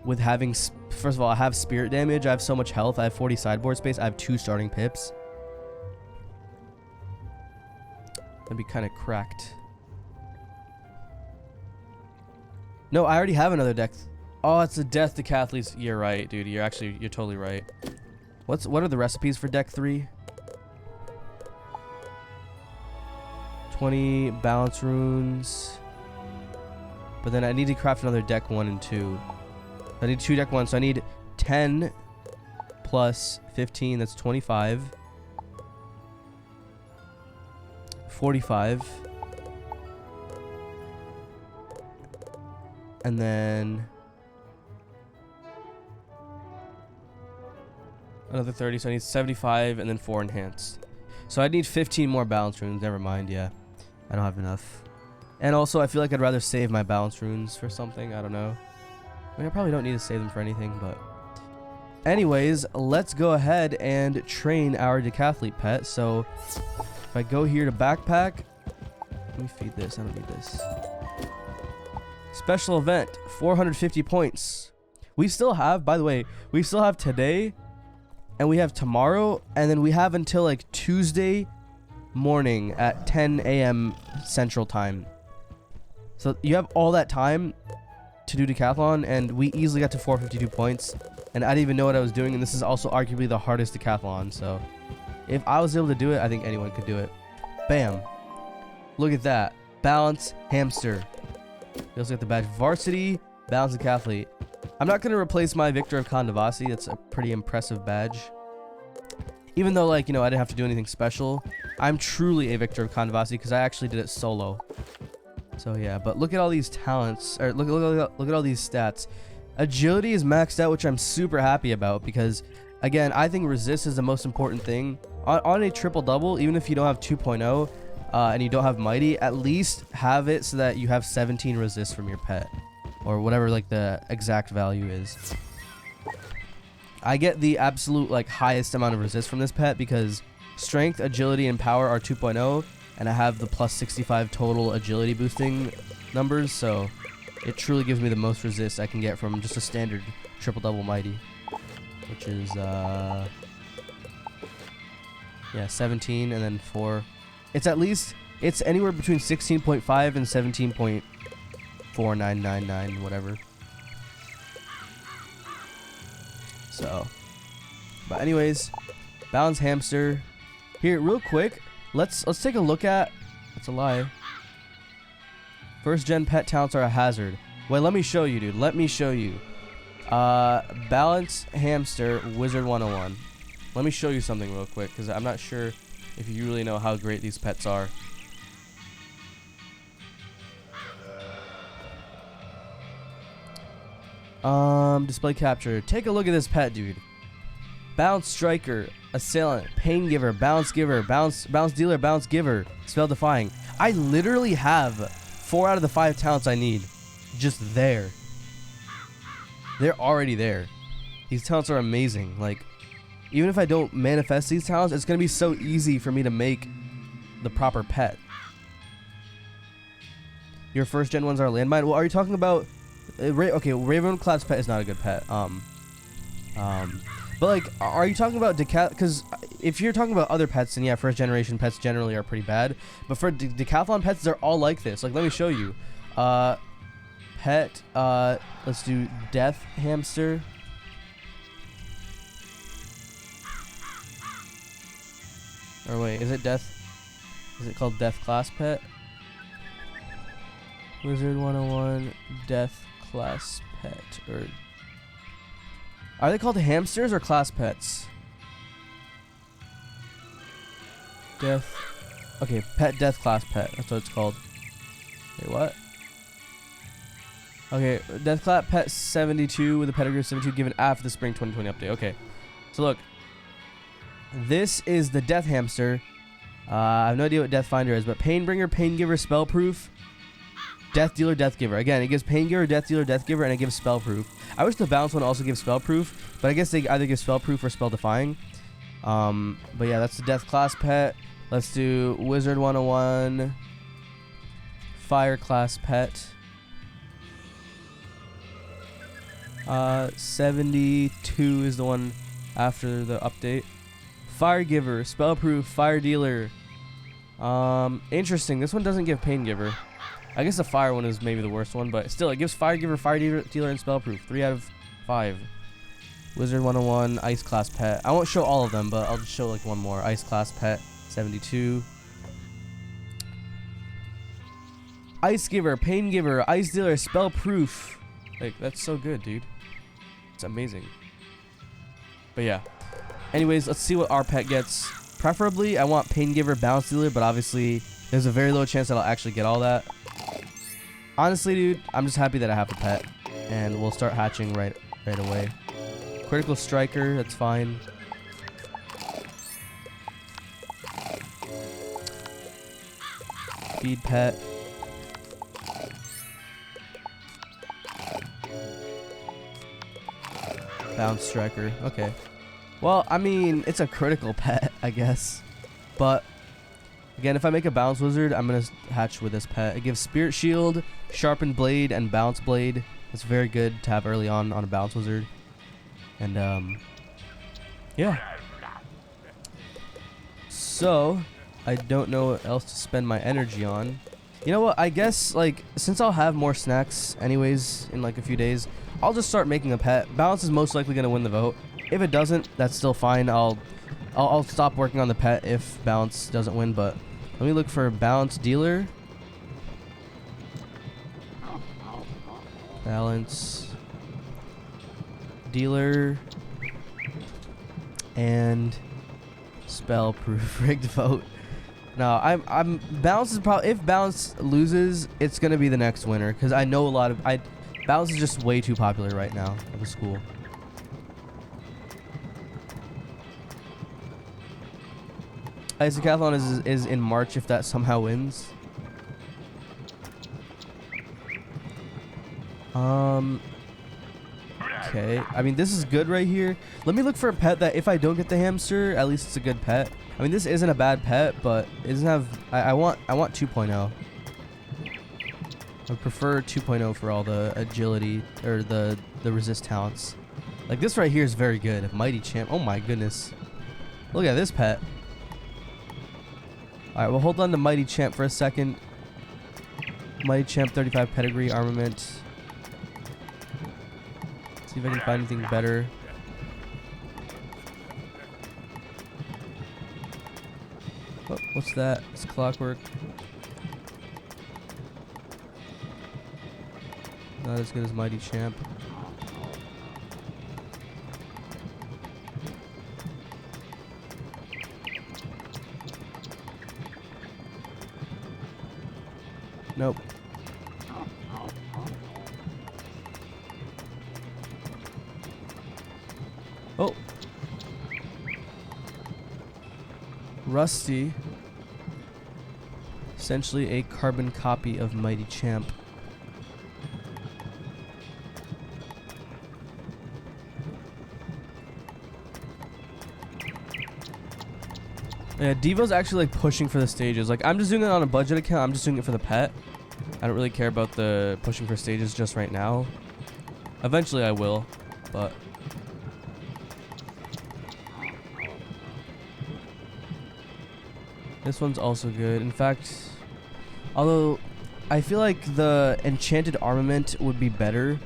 with having, first of all, I have spirit damage, I have so much health, I have 40 sideboard space, I have 2 starting pips. That'd be kind of cracked. No, I already have another deck. Oh, it's a death decathletes. You're right, dude. You're totally right. What are the recipes for deck 3? 20 balance runes. But then I need to craft another deck 1 and 2. I need 2 deck 1, so I need 10 plus 15, that's 25. 45. And then another 30, so I need 75 and then 4 enhanced. So I need 15 more balance runes. Never mind, yeah. I don't have enough. And also, I feel like I'd rather save my balance runes for something. I don't know. I mean, I probably don't need to save them for anything, but... Anyways, let's go ahead and train our decathlete pet. So, if I go here to backpack... Let me feed this. I don't need this. Special event. 450 points. We still have, by the way, we still have today... And we have tomorrow, and then we have until like Tuesday morning at 10 a.m. Central Time. So you have all that time to do decathlon, and we easily got to 452 points. And I didn't even know what I was doing, and this is also arguably the hardest decathlon. So if I was able to do it, I think anyone could do it. Bam. Look at that. Balance hamster. You also get the badge varsity, balance decathlete. I'm not going to replace my Victor of Kandavasi. That's a pretty impressive badge. Even though, like, you know, I didn't have to do anything special. I'm truly a Victor of Kandavasi because I actually did it solo. So, yeah. But look at all these talents. Or look at all these stats. Agility is maxed out, which I'm super happy about. Because, again, I think resist is the most important thing. On a triple-double, even if you don't have 2.0 and you don't have mighty, at least have it so that you have 17 resist from your pet. Or whatever, like, the exact value is. I get the absolute, like, highest amount of resist from this pet because strength, agility, and power are 2.0, and I have the plus 65 total agility boosting numbers, so it truly gives me the most resist I can get from just a standard triple-double mighty, which is, yeah, 17 and then 4. It's at least, it's anywhere between 16.5 and 17.4999, whatever. So, but anyways, balance hamster. Here, real quick, let's take a look at. That's a lie. First gen pet talents are a hazard. Wait, let me show you, dude. Let me show you. Balance hamster Wizard101. Let me show you something real quick because I'm not sure if you really know how great these pets are. Display capture. Take a look at this pet, dude. Bounce striker, assailant, pain giver, bounce dealer, bounce giver, spell defying. I literally have 4 out of the 5 talents I need just there. They're already there. These talents are amazing. Like, even if I don't manifest these talents, it's gonna be so easy for me to make the proper pet. Your first gen ones are landmine. Well, are you talking about? Okay, Raven Class pet is not a good pet. But like, are you talking about Because if you're talking about other pets, then yeah, first generation pets generally are pretty bad. But for Decathlon pets, they're all like this. Like, let me show you. Pet. Let's do Death Hamster. Or wait, is it Death? Is it called Death Class Pet? Wizard101 Death Class Pet. Or are they called hamsters or class pets? Death. Okay, Pet Death Class Pet. That's what it's called. Wait, what? Okay, Death Class Pet 72 with a pedigree of 72 given after the Spring 2020 update. Okay, so look. This is the Death Hamster. I have no idea what Death Finder is, but Pain Bringer, Pain Giver, Spell Proof, Death Dealer, Death Giver. Again, it gives Pain Giver, Death Dealer, Death Giver, and it gives Spell Proof. I wish the Bounce one also gives Spell Proof, but I guess they either give Spell Proof or Spell Defying. But yeah, that's the Death Class Pet. Let's do Wizard101 Fire Class Pet. 72 is the one after the update. Fire Giver, Spell Proof, Fire Dealer. Interesting. This one doesn't give Pain Giver. I guess the Fire one is maybe the worst one, but still, it gives Fire Giver, Fire Dealer, and Spell Proof. 3 out of 5. Wizard101 Ice Class Pet. I won't show all of them, but I'll just show like one more. Ice Class Pet 72. Ice Giver, Pain Giver, Ice Dealer, Spell Proof. Like, that's so good, dude. It's amazing. But yeah. Anyways, let's see what our pet gets. Preferably, I want Pain Giver, Bounce Dealer, but obviously, there's a very low chance that I'll actually get all that. Honestly, dude, I'm just happy that I have a pet, and we'll start hatching right away. Critical Striker, that's fine. Feed Pet. Bounce Striker, okay. Well, I mean, it's a critical pet, I guess. But, again, if I make a Bounce Wizard, I'm going to hatch with this pet. It gives Spirit Shield, Sharpened Blade, and Bounce Blade. It's very good to have early on a Bounce Wizard. And, yeah. So, I don't know what else to spend my energy on. You know what? I guess, like, since I'll have more snacks anyways in, like, a few days, I'll just start making a pet. Bounce is most likely going to win the vote. If it doesn't, that's still fine. I'll stop working on the pet if Bounce doesn't win, but let me look for Bounce Dealer. Balance Dealer and Spell Proof. Rigged vote. No, I'm Bounce is probably, if Bounce loses, it's gonna be the next winner because I know a lot of Bounce is just way too popular right now at the school. Decathlon is in March if that somehow wins. Okay. I mean, this is good right here. Let me look for a pet that if I don't get the hamster, at least it's a good pet. I mean, this isn't a bad pet, but it doesn't have... I want 2.0. I would prefer 2.0 for all the agility or the resist talents. Like this right here is very good. Mighty Champ. Oh my goodness. Look at this pet. Alright, we'll hold on to Mighty Champ for a second. Mighty Champ 35 pedigree armament. See if I can find anything better. Oh, what's that? It's Clockwork. Not as good as Mighty Champ. Nope. Oh. Rusty. Essentially a carbon copy of Mighty Champ. Yeah, Devo's actually like pushing for the stages. Like I'm just doing it on a budget account. I'm just doing it for the pet. I don't really care about the pushing for stages just right now. Eventually I will, but this one's also good. In fact, although I feel like the enchanted armament would be better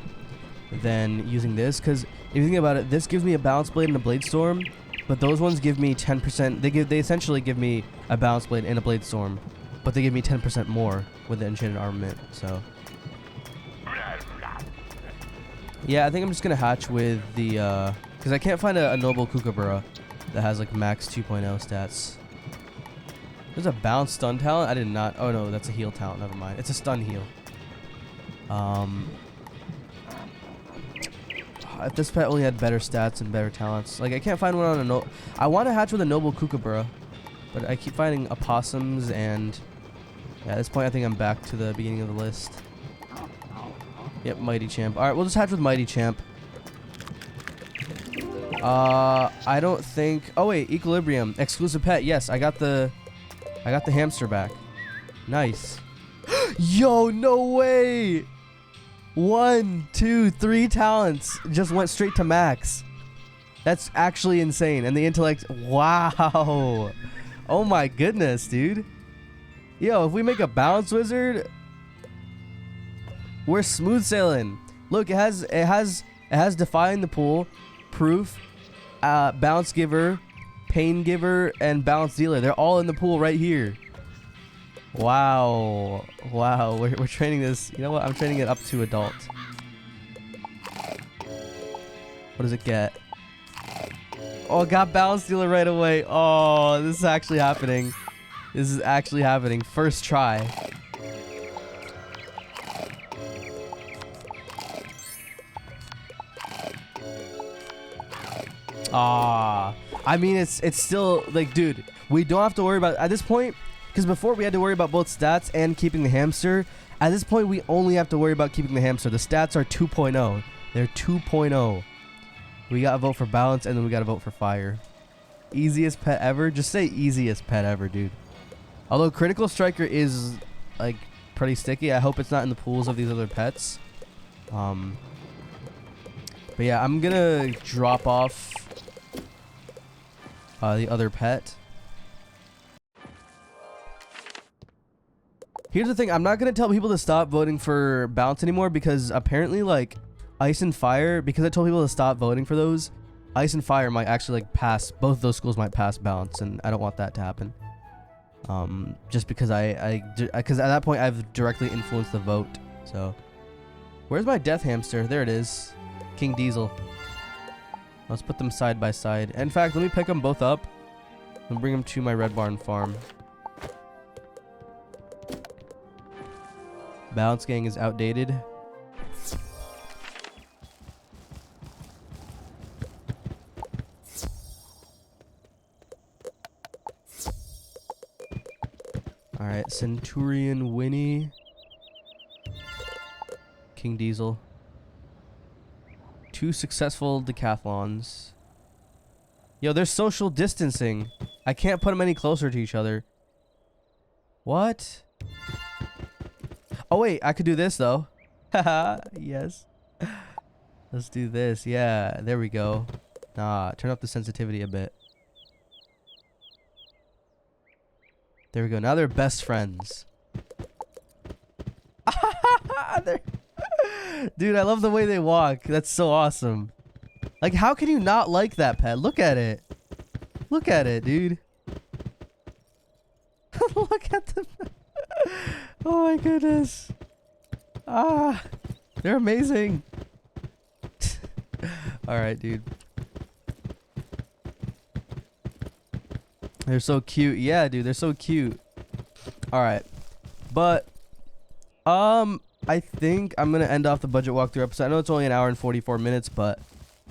than using this, because if you think about it, this gives me a balance blade and a blade storm. But those ones give me 10%. They essentially give me a balance blade and a blade storm, but they give me 10% more with the enchanted armament. So yeah, I think I'm just gonna hatch with the because I can't find a noble kookaburra that has like max 2.0 stats. There's a bounce stun talent. I did not. Oh no, that's a heal talent. Never mind. It's a stun heal. If this pet only had better stats and better talents. Like, I can't find one on a no... I want to hatch with a noble kookaburra, but I keep finding opossums, and... yeah, at this point, I think I'm back to the beginning of the list. Yep, Mighty Champ. Alright, we'll just hatch with Mighty Champ. I don't think... oh, wait, Equilibrium. Exclusive pet. Yes, I got the hamster back. Nice. Yo, no way! 1, 2, 3 talents just went straight to max. That's actually insane. And the intellect, wow. Oh my goodness, dude. Yo, if we make a balance wizard, we're smooth sailing. Look, it has defying the pool, proof, balance giver, pain giver, and balance dealer. They're all in the pool right here. Wow. Wow. We're training this. You know what? I'm training it up to adult. What does it get? Oh, it got balance dealer right away. Oh, this is actually happening. This is actually happening. First try. Ah. I mean, it's still like, dude, we don't have to worry about at this point. Because before we had to worry about both stats and keeping the hamster. At this point, we only have to worry about keeping the hamster. The stats are 2.0. They're 2.0. We gotta vote for balance, and then we gotta vote for fire. Easiest pet ever? Just say easiest pet ever, dude. Although Critical Striker is, like, pretty sticky. I hope it's not in the pools of these other pets. But yeah, I'm gonna drop off the other pet. Here's the thing, I'm not going to tell people to stop voting for balance anymore, because apparently, like, ice and fire, because I told people to stop voting for those, ice and fire might actually, like, pass, both of those schools might pass balance, and I don't want that to happen. Just because because at that point, I've directly influenced the vote, so. Where's my death hamster? There it is. King Diesel. Let's put them side by side. In fact, let me pick them both up and bring them to my Red Barn farm. Balance Gang is outdated. Alright, Centurion Winnie. King Diesel. 2 successful decathlons. Yo, they're social distancing. I can't put them any closer to each other. What? Oh wait, I could do this though. Haha, yes. Let's do this. Yeah, there we go. Nah, turn up the sensitivity a bit. There we go. Now they're best friends. Dude, I love the way they walk. That's so awesome. Like, how can you not like that pet? Look at it. Look at it, dude. Look at them. Oh my goodness. Ah, they're amazing. Alright, dude. They're so cute. Yeah, dude, they're so cute. Alright. But, I think I'm going to end off the budget walkthrough episode. I know it's only an hour and 44 minutes, but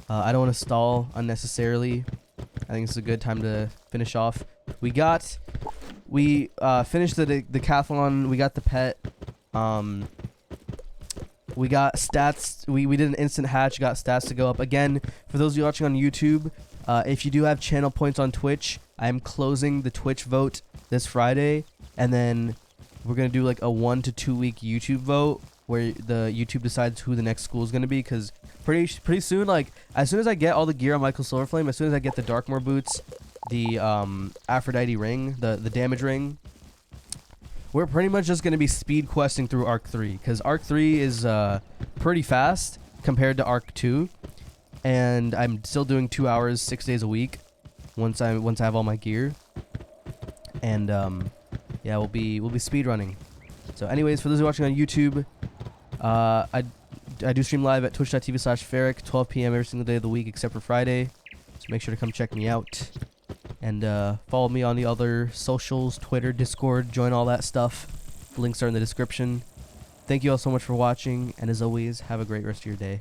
I don't want to stall unnecessarily. I think it's a good time to finish off. We finished the Decathlon. We got the pet. We got stats. We did an instant hatch. Got stats to go up again. For those of you watching on YouTube, if you do have channel points on Twitch, I am closing the Twitch vote this Friday, and then we're gonna do like a 1 to 2 week YouTube vote where the YouTube decides who the next school is gonna be. Cause pretty soon, like as soon as I get all the gear on Michael Silverflame, as soon as I get the Darkmoor boots, the Aphrodite ring, the damage ring, we're pretty much just gonna be speed questing through Arc 3, because Arc 3 is pretty fast compared to Arc 2, and I'm still doing 2 hours 6 days a week once I have all my gear, and yeah, we'll be speed running. So anyways, for those who are watching on YouTube, I do stream live at twitch.tv/ferric 12 p.m. every single day of the week except for Friday, so make sure to come check me out. And follow me on the other socials, Twitter, Discord, join all that stuff. Links are in the description. Thank you all so much for watching, and as always, have a great rest of your day.